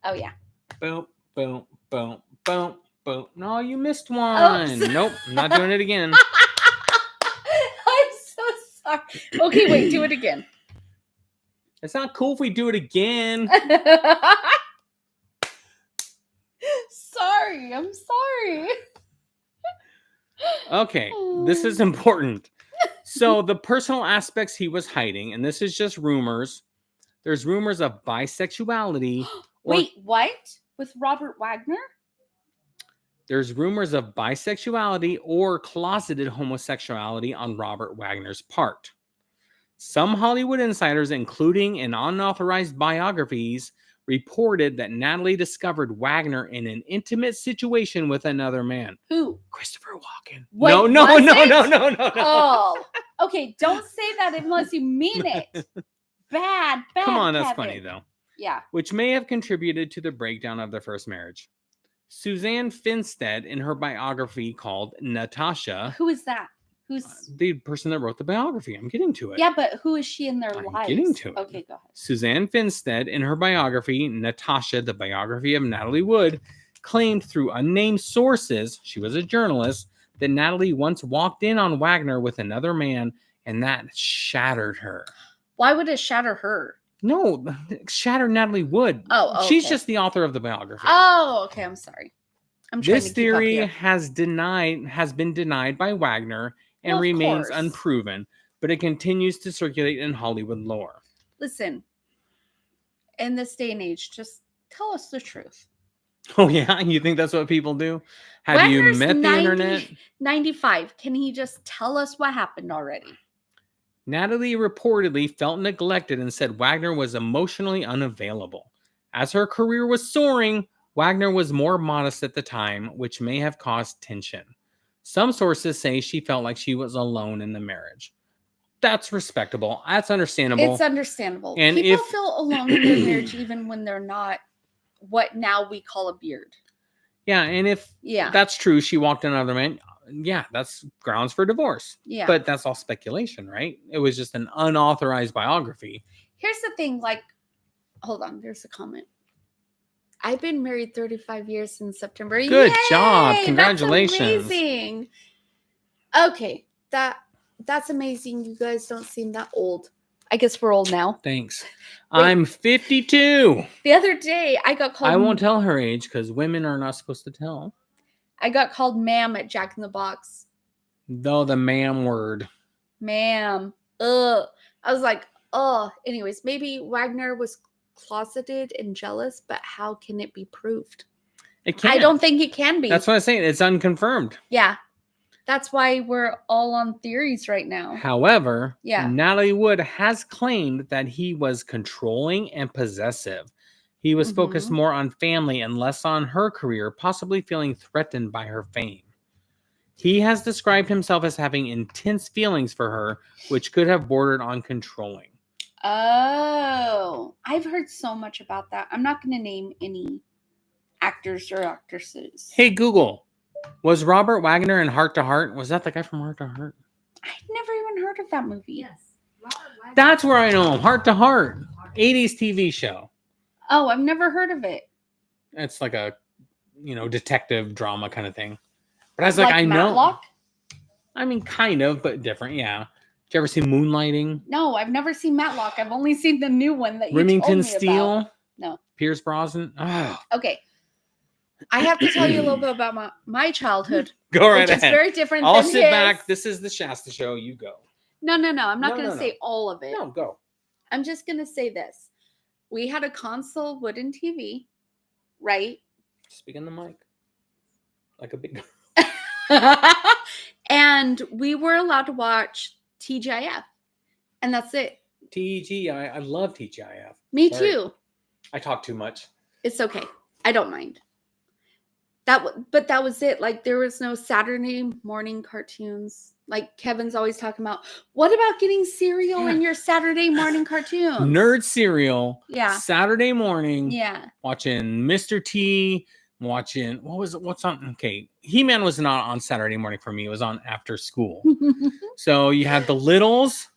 Oh, yeah. Boom, boom, boom, boom, boom. No, you missed one. Oops. Nope. I'm not doing it again. I'm so sorry. Okay, wait. Do it again. It's not cool if we do it again. Sorry. I'm sorry. Okay. This is important. So the personal aspects he was hiding, and this is just rumors. There's rumors of bisexuality. Wait, what? With Robert Wagner? There's rumors of bisexuality or closeted homosexuality on Robert Wagner's part. Some Hollywood insiders, including in unauthorized biographies, reported that Natalie discovered Wagner in an intimate situation with another man. Who? Christopher Walken. Wait, No. Oh, okay. Don't say that unless you mean it. Bad. Come on, that's Kevin. funny though. Yeah. Which may have contributed to the breakdown of their first marriage. Suzanne Finstead, in her biography called Natasha. Who is that? Who's the person that wrote the biography? I'm getting to it. Yeah, but who is she in their lives? I'm getting to it. Okay, go ahead. Suzanne Finstead, in her biography, Natasha, the biography of Natalie Wood, claimed through unnamed sources, she was a journalist, that Natalie once walked in on Wagner with another man, and that shattered her. Why would it shatter her? No, shattered Natalie Wood. Oh, okay. She's just the author of the biography. Oh, okay. I'm sorry. This theory has been denied by Wagner and remains unproven, but it continues to circulate in Hollywood lore. Listen, in this day and age, just tell us the truth. Oh, yeah? You think that's what people do? Have Wagner's you met the internet? 95. Can he just tell us what happened already? Natalie reportedly felt neglected and said Wagner was emotionally unavailable. As her career was soaring, Wagner was more modest at the time, which may have caused tension. Some sources say she felt like she was alone in the marriage. That's respectable. That's understandable. It's understandable. And people feel alone in their marriage even when they're not what now we call a beard. Yeah, and if that's true, she walked in on another man, yeah, that's grounds for divorce. Yeah. But that's all speculation, right? It was just an unauthorized biography. Here's the thing, hold on, there's a comment. I've been married 35 years in September. Good job. Congratulations. That's amazing. Okay, that's amazing. You guys don't seem that old. I guess we're old now. Thanks. Wait, I'm 52. The other day, I got called... I won't tell her age because women are not supposed to tell. I got called ma'am at Jack in the Box. Though the ma'am word. Ma'am. Ugh. I was like, oh. Anyways, maybe Wagner was closeted and jealous, but how can it be proved? It can't. I don't think it can be. That's what I'm saying. It's unconfirmed. Yeah. That's why we're all on theories right now. However, Yeah. Natalie Wood has claimed that he was controlling and possessive. He was focused more on family and less on her career, possibly feeling threatened by her fame. He has described himself as having intense feelings for her, which could have bordered on controlling. Oh, I've heard so much about that. I'm not going to name any actors or actresses. Hey, Google. Was Robert Wagner in Heart to Heart? Was that the guy from Heart to Heart? I'd never even heard of that movie. Yes. That's where I know him. Heart to Heart. 80s TV show. Oh, I've never heard of it. It's like a, detective drama kind of thing. But I was like, I Matlock? know. I mean, kind of, but different. Yeah. Did you ever see Moonlighting? No, I've never seen Matlock. I've only seen the new one that you Remington told me Steele? about. No. Pierce Brosnan? Oh. Okay. I have to tell you a little bit about my childhood. Go right which ahead. is very different I'll than sit his. back. This is the Shasta show. You go. No. I'm not No, going to no, say all of it. No, go. I'm just going to say this. We had a console wooden TV, right? Speak in the mic. Like a big... And we were allowed to watch TGIF. And that's it. TGI. I love TGIF. Me Sorry. too. I talk too much. It's okay. I don't mind. But that was it. Like, there was no Saturday morning cartoons. Like Kevin's always talking about, what about getting cereal in your Saturday morning cartoons? Nerd cereal. Yeah. Saturday morning. Yeah. Watching Mr. T. Watching, what's on? Okay. He-Man was not on Saturday morning for me. It was on after school. So you had the Littles.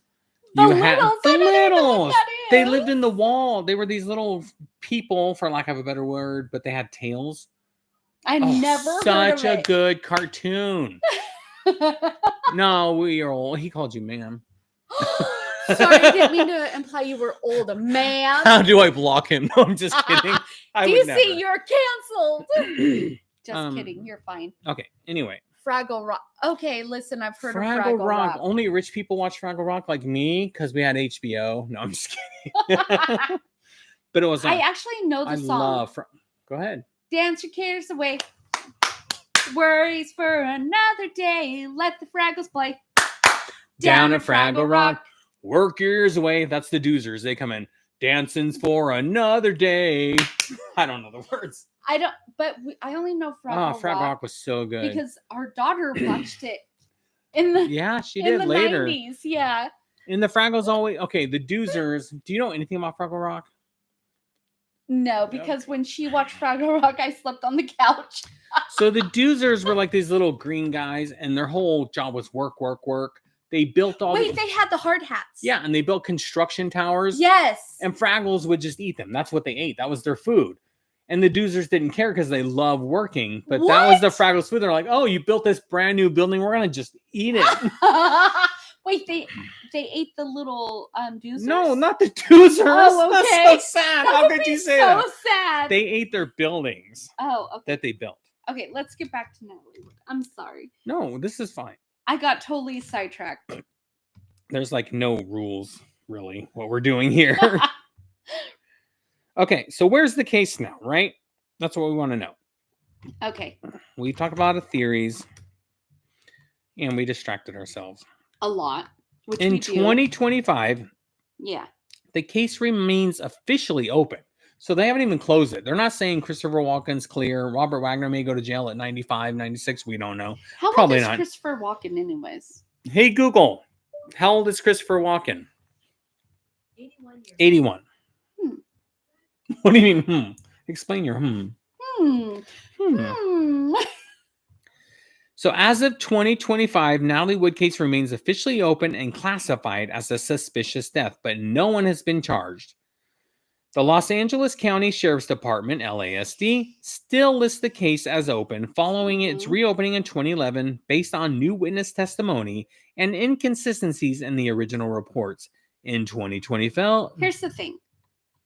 The Littles. I don't even know what that They is. lived in the wall. They were these little people, for lack of a better word, but they had tails. I never heard Such of a it. good cartoon. No, we are old. He called you ma'am. Sorry, I didn't mean to imply you were old, man. How do I block him? No, I'm just kidding. DC, you're canceled. Just Um, kidding. You're fine. Okay. Anyway, Fraggle Rock. Okay, listen, I've heard of Fraggle Fraggle Rock. Rock. Only rich people watch Fraggle Rock, like me, because we had HBO. No, I'm just kidding. But it was. I actually know the I song. love. Go ahead. Dance your cares away. Worries for another day. Let the Fraggles play. Down at Fraggle Rock. Work your ears away. That's the doozers. They come in. Dancing's for another day. I don't know the words. I don't, but I only know Fraggle Fraggle Rock was so good. because our daughter watched it in the Yeah, she in did the later. 90s. Yeah. In the Fraggles always okay. The doozers. Do you know anything about Fraggle Rock? No, because when she watched Fraggle Rock, I slept on the couch. So the doozers were like these little green guys, and their whole job was work, work, work. They built all. Wait, they had the hard hats. Yeah, and they built construction towers. Yes. And Fraggles would just eat them. That's what they ate. That was their food. And the doozers didn't care because they love working. But that was the Fraggles food. They're like, oh, you built this brand new building. We're gonna just eat it. Wait, they ate the little doozers? No, not the doozers. Oh, okay. That's so sad. That How would could be you say so that? sad. They ate their buildings Oh, okay. that they built. Okay, let's get back to Natalie. I'm sorry. No, this is fine. I got totally sidetracked. There's like no rules, really, what we're doing here. Okay, so where's the case now, right? That's what we want to know. Okay. We talked about the theories, and we distracted ourselves. A lot. Which In we do. 2025, Yeah. the case remains officially open. So they haven't even closed it. They're not saying Christopher Walken's clear. Robert Wagner may go to jail at 95, 96. We don't know. How Probably old is not. Christopher Walken anyways? Hey, Google. How old is Christopher Walken? 81 years. 81. Hmm. What do you mean, Explain your Hmm. Hmm. Hmm. So as of 2025, Natalie Wood case remains officially open and classified as a suspicious death, but no one has been charged. The Los Angeles County Sheriff's Department, LASD, still lists the case as open following its reopening in 2011 based on new witness testimony and inconsistencies in the original reports. In 2020, Here's the thing.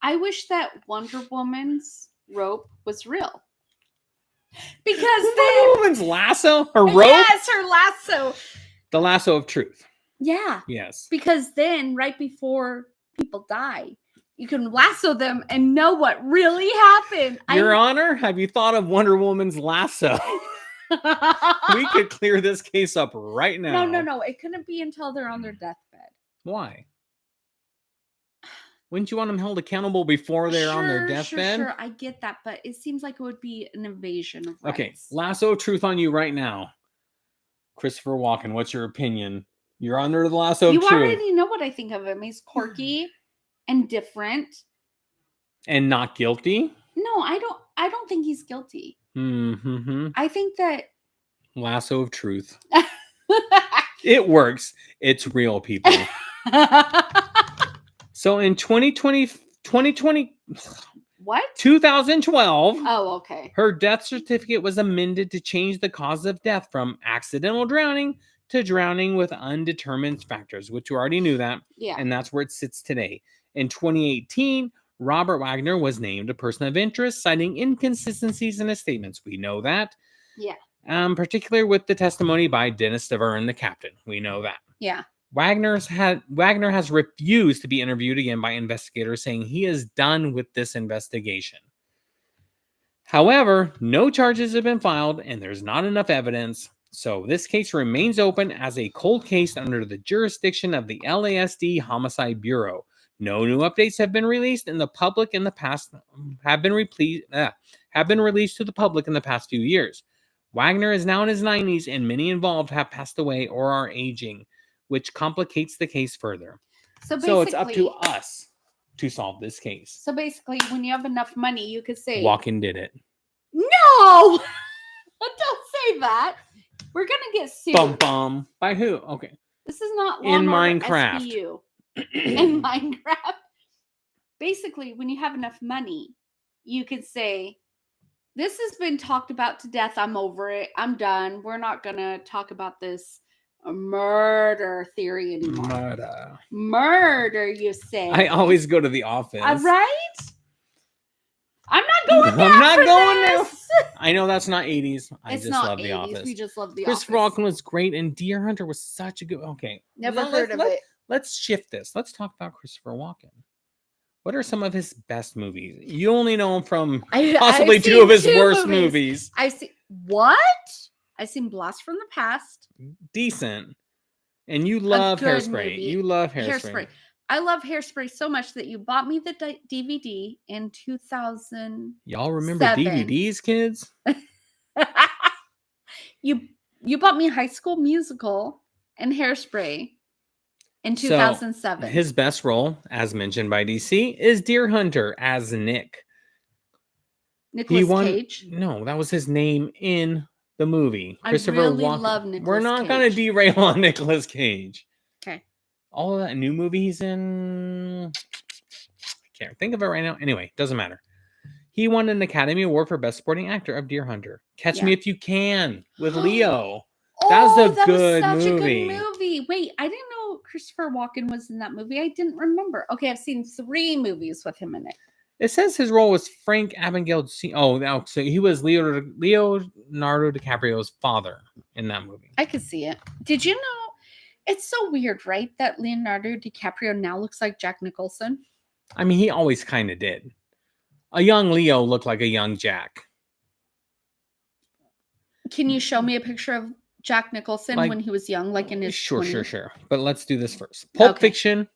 I wish that Wonder Woman's rope was real. Because Wonder Woman's lasso? Her rope? Yes, her lasso. The lasso of truth. Yeah. Yes. Because then, right before people die, you can lasso them and know what really happened. Your Honor, have you thought of Wonder Woman's lasso? We could clear this case up right now. No. It couldn't be until they're on their deathbed. Why? Wouldn't you want them held accountable before they're on their deathbed? Sure. I get that, but it seems like it would be an invasion of rights. Okay, lasso of truth on you right now. Christopher Walken, what's your opinion? You're under the lasso of You truth. already know what I think of him. He's quirky and different. And not guilty? No, I don't think he's guilty. Mm-hmm. I think that Lasso of truth. It works. It's real, people. So in 2020, what? 2012, Oh, okay. her death certificate was amended to change the cause of death from accidental drowning to drowning with undetermined factors, which you already knew that. Yeah. And that's where it sits today. In 2018, Robert Wagner was named a person of interest, citing inconsistencies in his statements. We know that. Yeah. Particularly with the testimony by Dennis DeVerne, the captain. We know that. Yeah. Wagner has refused to be interviewed again by investigators, saying he is done with this investigation. However, no charges have been filed and there's not enough evidence, so this case remains open as a cold case under the jurisdiction of the LASD Homicide Bureau. No new updates have been released in the public in the past have been released to the public in the past few years. Wagner is now in his 90s and many involved have passed away or are aging, which complicates the case further. So it's up to us to solve this case. So basically, when you have enough money, you could say, Walken did it. No! Don't say that. We're going to get sued. Bum bum. By who? Okay. This is not In Law and Order Minecraft. SVU. In Minecraft. Basically, when you have enough money, you could say, this has been talked about to death. I'm over it. I'm done. We're not going to talk about this murder theory anymore. Murder, you say. I always go to the office. Right? I'm not going there. I'm not for going this. I know that's not 80s. I It's just not love 80s. the office. We just love the Christopher office. Walken was great, and Deer Hunter was such a good. Okay. Never heard of it. Let's shift this. Let's talk about Christopher Walken. What are some of his best movies? You only know him from possibly I've two of his seen worst movies. I've seen what? I've seen Blast from the Past. Decent. And you love good Hairspray. movie. You love Hairspray. I love Hairspray so much that you bought me the DVD in 2000. Y'all remember 7. DVDs, kids? You bought me High School Musical and Hairspray in 2007. His best role, as mentioned by DC, is Deer Hunter as Nick. Nicolas Cage. No, that was his name in the movie. I Christopher really Walken. love Nicolas We're not Cage. going to derail on Nicolas Cage. Okay. All of that new movie he's in, I can't think of it right now. Anyway, doesn't matter. He won an Academy Award for Best Supporting Actor of Deer Hunter. Catch Me If You Can with Leo. That was a good movie. Wait, I didn't know Christopher Walken was in that movie. I didn't remember. Okay, I've seen 3 movies with him in it. It says his role was Frank Abagnale. So he was Leonardo DiCaprio's father in that movie. I could see it. Did you know? It's so weird, right? That Leonardo DiCaprio now looks like Jack Nicholson. I mean, he always kind of did. A young Leo looked like a young Jack. Can you show me a picture of Jack Nicholson when he was young, like in his 20s? Sure. But let's do this first. Pulp Okay. Fiction.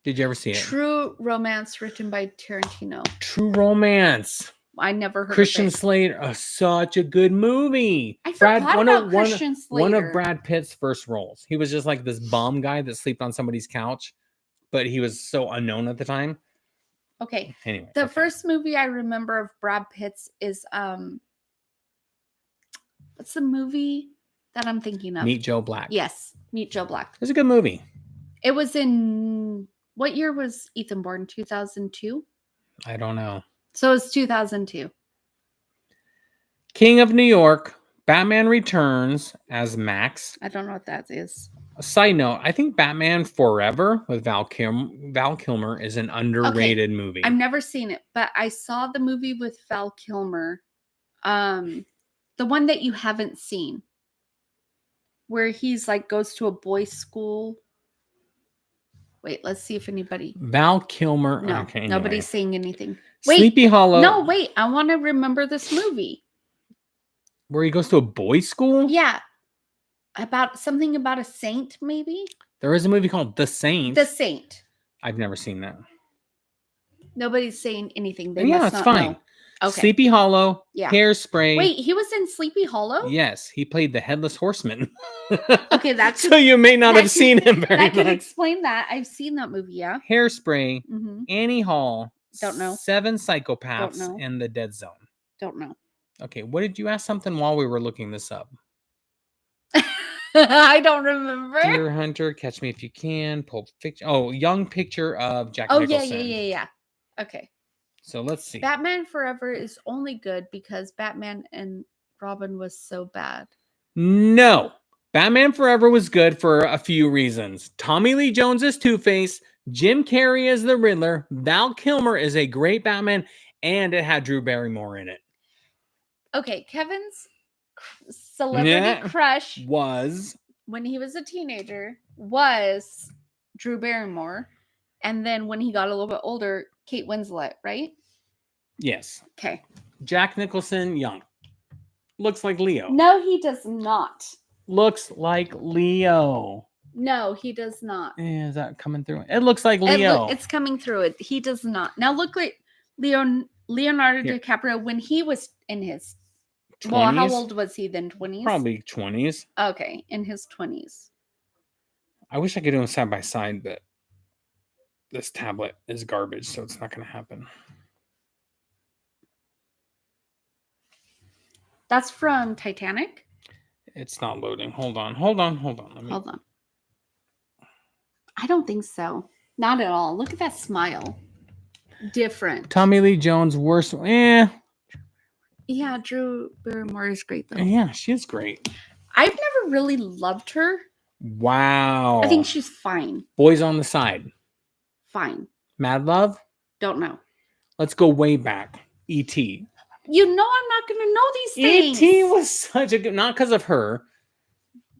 Did you ever see it? True Romance, written by Tarantino. True Romance. I never heard Christian of it. Slater. Such a good movie. I forgot about Christian Slater. One of Brad Pitt's first roles. He was just like this bum guy that slept on somebody's couch, but he was so unknown at the time. Okay. Anyway. The first movie I remember of Brad Pitt's is what's the movie that I'm thinking of? Meet Joe Black. Yes, Meet Joe Black. It was a good movie. It was in what year was Ethan born? 2002? I don't know. So it's 2002. King of New York. Batman Returns as Max. I don't know what that is. A side note, I think Batman Forever with Val Kilmer is an underrated movie. I've never seen it, but I saw the movie with Val Kilmer. The one that you haven't seen. where he's like goes to a boys' school. Wait, let's see if anybody. Val Kilmer. No, Okay, anyway. nobody's saying anything. Wait, Sleepy Hollow. no, wait. I want to remember this movie. Where he goes to a boys' school? Yeah, about something about a saint, maybe. There is a movie called The Saint. The Saint. I've never seen that. Nobody's saying anything. They Yeah, must it's not fine. know. Okay. Sleepy Hollow. Yeah. Hairspray. Wait, he was in Sleepy Hollow? Yes, he played the Headless Horseman. Okay, that's So you may not have seen him very that could much. explain that. I've seen that movie, yeah. Hairspray. Mm-hmm. Annie Hall. Don't know. 7 Psychopaths. Don't know. And The Dead Zone. Don't know. Okay, what did you ask something while we were looking this up? I don't remember. Deer Hunter, Catch Me If You Can, Pulp Fiction. Oh, Young Picture of Jack Oh, Nicholson. yeah. Okay. So let's see. Batman Forever is only good because Batman and Robin was so bad. No. Batman Forever was good for a few reasons. Tommy Lee Jones is Two-Face, Jim Carrey is the Riddler, Val Kilmer is a great Batman, and it had Drew Barrymore in it. Okay, Kevin's celebrity crush Was when he was a teenager was Drew Barrymore. And then when he got a little bit older, Kate Winslet, right? yes. Okay. Jack Nicholson, young. Looks like Leo. No, he does not. Looks like Leo. No, he does not. Is that coming through? It looks like Leo. It's coming through it. He does not. Now look like Leonardo Here. DiCaprio when he was in his 20s? Well, how old was he then? 20s? Probably 20s. Okay, in his 20s. I wish I could do them side by side, but this tablet is garbage, so it's not going to happen. That's from Titanic? It's not loading. Hold on. Hold on. Let me... Hold on. I don't think so. Not at all. Look at that smile. Different. Tommy Lee Jones, worst. Yeah, Drew Barrymore is great though. Yeah, she is great. I've never really loved her. Wow. I think she's fine. Boys on the Side. Fine. Mad Love. Don't know. Let's go way back. E.T. You know I'm not going to know these things. E.T. was such a good, not because of her,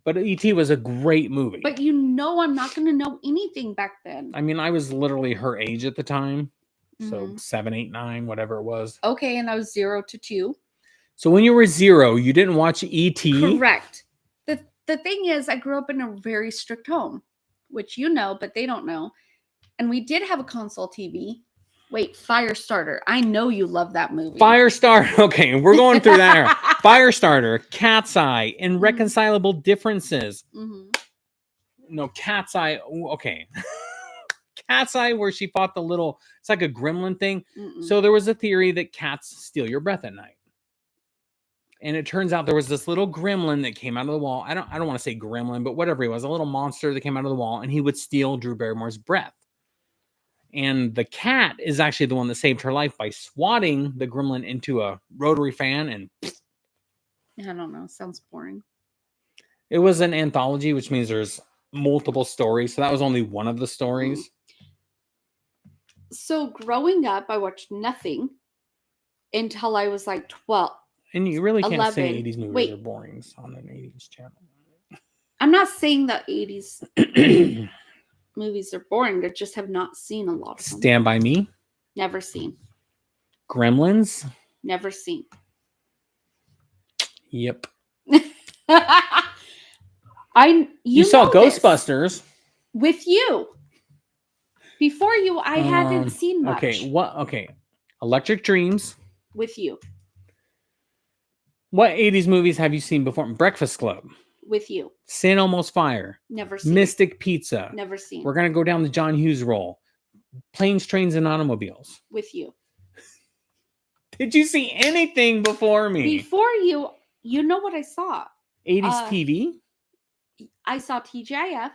but E.T. was a great movie. But you know I'm not going to know anything back then. I mean, I was literally her age at the time. So Mhm. 7, 8, 9, whatever it was. Okay, and I was 0 to 2. So when you were 0, you didn't watch E.T.? Correct. The thing is, I grew up in a very strict home, which you know, but they don't know. And we did have a console TV. Wait, Firestarter. I know you love that movie. Firestarter. Okay, we're going through that era. Firestarter, Cat's Eye, Irreconcilable Differences. Mm-hmm. No, Cat's Eye. Ooh, okay. Cat's Eye, where she fought the little, it's like a gremlin thing. Mm-mm. So there was a theory that cats steal your breath at night. And it turns out there was this little gremlin that came out of the wall. I don't want to say gremlin, but whatever he was, a little monster that came out of the wall, and he would steal Drew Barrymore's breath. And the cat is actually the one that saved her life by swatting the gremlin into a rotary fan. And I don't know. Sounds boring. it was an anthology, which means there's multiple stories. So that was only one of the stories. So growing up, I watched nothing until I was like 12. And you really can't say 11. 80s movies Wait. are boring on an 80s channel. I'm not saying that 80s movies are boring. I just have not seen a lot of them. Stand By Me, Never seen. Gremlins. Never seen. Yep. You saw know this. Ghostbusters. With you. Before you, I hadn't seen much. Okay, what? Okay, Electric Dreams. With you. What 80s movies have you seen before? Breakfast Club. With you. Sin Almost Fire. Never seen. Mystic Pizza. Never seen. We're gonna go down the John Hughes role. Planes, Trains, and Automobiles. With you. Did you see anything before me? Before you, you know what I saw. 80s TV? I saw TGIF.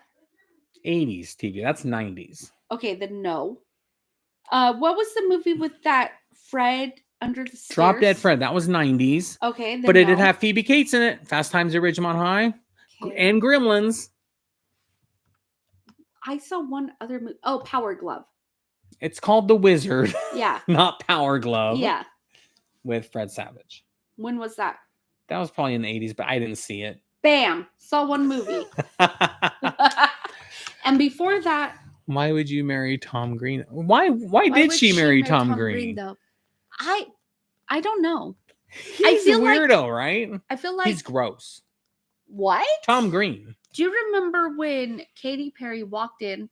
80s TV. That's 90s. Okay, then no. What was the movie with that Fred under the stairs? Drop Dead Fred. That was 90s. Okay, then But it did no. have Phoebe Cates in it. Fast Times at Ridgemont High. Okay. And Gremlins. I saw one other movie. Oh, Power Glove. It's called The Wizard, Yeah. not Power Glove. Yeah. With Fred Savage. When was that? That was probably in the 80s, but I didn't see it. Bam. Saw one movie. And before that, Why would you marry Tom Green? Why did would she marry Tom Green, Green? though? I don't know. He's feel a like- weirdo, right? I feel like He's gross. what? Tom Green. Do you remember when Katy Perry walked in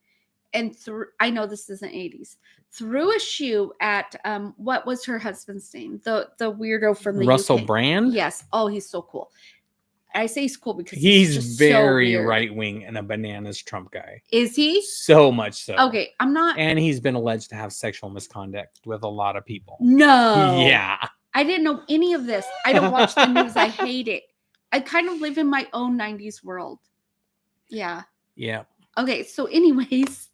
and I know this isn't 80s, threw a shoe at what was her husband's name? The weirdo from the Russell UK. Brand? Yes. Oh, he's so cool. I say he's cool because He's just very so weird. right wing and a bananas Trump guy. Is he? So much so. Okay, I'm not. And he's been alleged to have sexual misconduct with a lot of people. No. Yeah. I didn't know any of this. I don't watch the news. I hate it. I kind of live in my own 90s world. Yeah. Yeah. Okay, so anyways,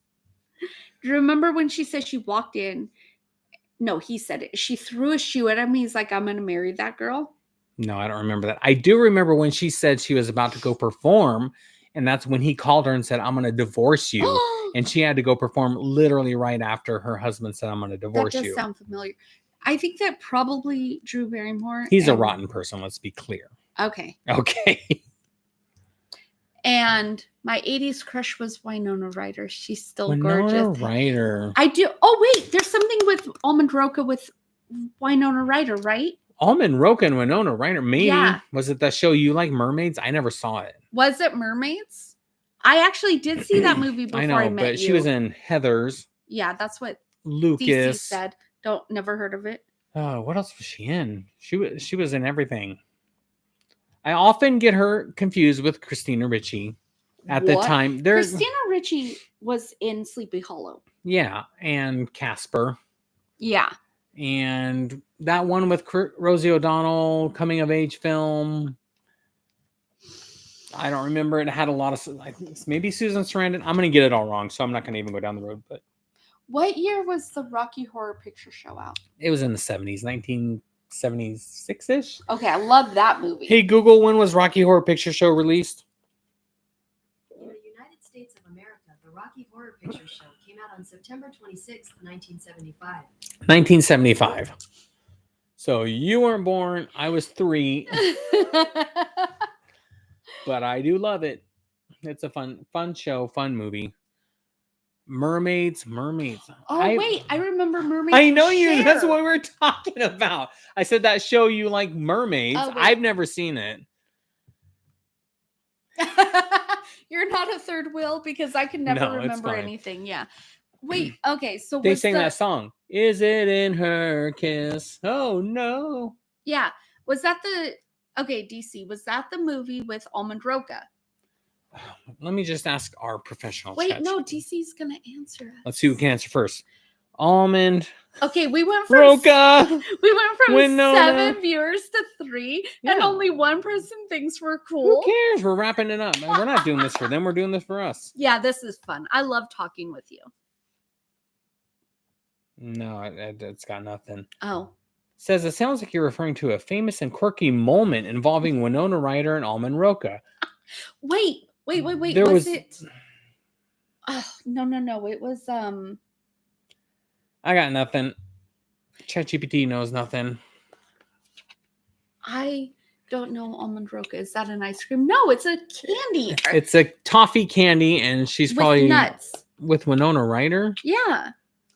do you remember when she said she walked in? No, he said it. She threw a shoe at him. He's like, I'm going to marry that girl. No, I don't remember that. I do remember when she said she was about to go perform, and that's when he called her and said, I'm going to divorce you. And she had to go perform literally right after her husband said, I'm going to divorce that does you. sound familiar. I think that probably Drew Barrymore. He's a rotten person, let's be clear. Okay. Okay. And my 80s crush was Winona Ryder. She's still Winona gorgeous. Ryder. I do. Oh, wait. There's something with Almond Roca with Winona Ryder, right? Almond Roca and Winona Ryder. Maybe. Yeah. Was it that show You Like Mermaids? I never saw it. Was it Mermaids? I actually did see that movie before I I, know, met but you. she was in Heathers. Yeah, that's what DC Lucas. said. Never heard of it. Oh, what else was she in? She was in everything. I often get her confused with Christina Ricci. At the What? time, Christina Ricci was in Sleepy Hollow. yeah, and Casper, Yeah. and that one with Rosie O'Donnell, coming of age film. I don't remember. It had a lot of maybe Susan Sarandon. I'm gonna get it all wrong, so I'm not gonna even go down the road. But What year was the Rocky Horror Picture Show out? it was in the 70s, 1976-ish. Okay, I love that movie. Hey Google, when was Rocky Horror Picture Show released? In the United States of America, the Rocky Horror Picture Show came out on September 26, 1975. 1975. So you weren't born. I was 3, but I do love it. It's a fun show, fun movie. Mermaids. Oh, wait. I remember Mermaids. I know you. Cher. That's what we're talking about. I said that show You Like Mermaids. Oh, wait. I've never seen it. You're not a third wheel because I can never No, it's remember fine. anything. Yeah. Wait. Okay. So They was sang that song. Is it in her kiss? Oh no. Yeah. Was that okay, DC, was that the movie with Almond Roca? Let me just ask our professional. Wait, chat. no, DC's gonna answer us. Let's see who can answer first. Almond Okay, we went from Roca. we went from Winona. 7 viewers to 3, and Yeah. only one person thinks we're Who cool. cares? We're wrapping it up. We're not doing this for them. We're doing this for us. Yeah, this is fun. I love talking with you. No, it's got nothing. Oh. Says it sounds like you're referring to a famous and quirky moment involving Winona Ryder and Almond Roca. Wait. There was it? Oh, no. It was I got nothing. ChatGPT knows nothing. I don't know Almond Roca. Is that an ice cream? No, it's a candy. It's a toffee candy, and she's with probably nuts. with Winona Ryder. Yeah.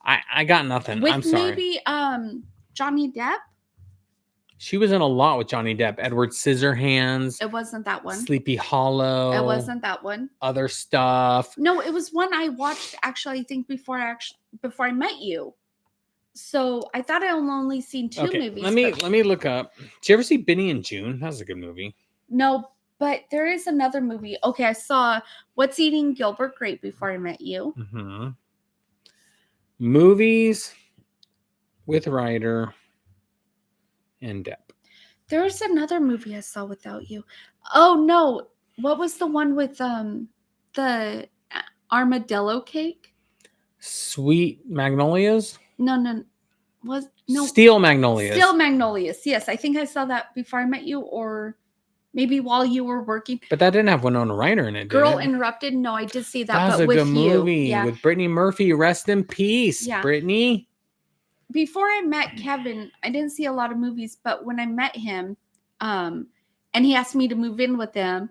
I got nothing. With I'm sorry. maybe Johnny Depp. She was in a lot with Johnny Depp. Edward Scissorhands, It wasn't that one. Sleepy Hollow. It wasn't that one. Other stuff. No, it was one I watched actually. I think before I met you. So I thought I only seen 2 movies. Let me look up. Did you ever see Benny and June? That was a good movie. No, but there is another movie. Okay, I saw What's Eating Gilbert Grape before I met you. Mm-hmm. Movies with Ryder and Depp. There's another movie I saw without you. Oh no, what was the one with the armadillo cake? Sweet Magnolias? No. Steel Magnolias. Steel Magnolias. Yes, I think I saw that before I met you, or maybe while you were working. But that didn't have Winona Ryder in it, Girl did it? Interrupted. No, I did see that, That was but a with good movie you. Yeah. with Brittany Murphy. Rest in peace, Yeah. Brittany. Before I met Kevin, I didn't see a lot of movies, but when I met him, and he asked me to move in with him,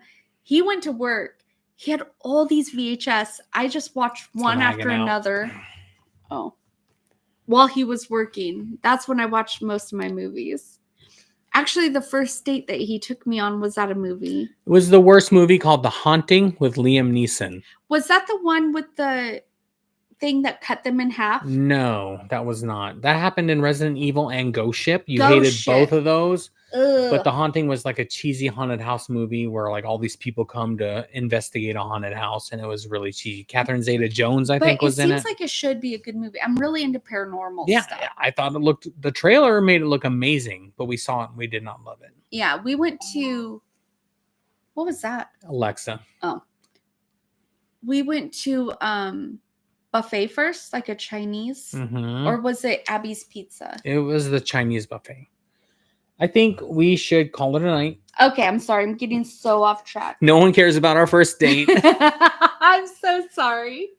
He went to work. He had all these VHS. I just watched one lagging after out. another. Oh. While he was working. That's when I watched most of my movies. Actually, the first date that he took me on was at a movie. It was the worst movie called The Haunting with Liam Neeson. Was that the one with the thing that cut them in half? No, that was not. That happened in Resident Evil and Ghost Ship. You Ghost hated Ship. both of those. Ugh. But The Haunting was like a cheesy haunted house movie where like all these people come to investigate a haunted house, and it was really cheesy. Catherine Zeta-Jones, I think, was in it. It seems like it should be a good movie. I'm really into paranormal Yeah, stuff. I thought the trailer made it look amazing, but we saw it and we did not love it. Yeah, we went to, what was that? Alexa. Oh. We went to buffet first, like a Chinese, Mhm. or was it Abby's Pizza? It was the Chinese buffet. I think we should call it a night. Okay, I'm sorry. I'm getting so off track. No one cares about our first date. I'm so sorry.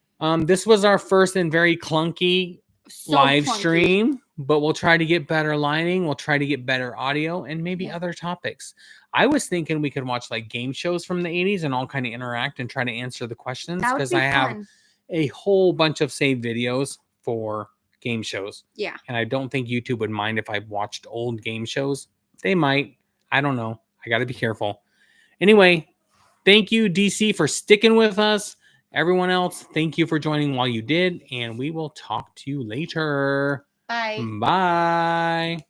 This was our first and very clunky So live clunky. stream, but we'll try to get better lighting. We'll try to get better audio and maybe Yeah. other topics. I was thinking we could watch like game shows from the 80s and all kind of interact and try to answer the questions That would because be I have fun. a whole bunch of saved videos for game shows. Yeah. And I don't think YouTube would mind if I watched old game shows. They might. I don't know. I got to be careful. Anyway, thank you, DC, for sticking with us. Everyone else, thank you for joining while you did. And we will talk to you later. Bye. Bye.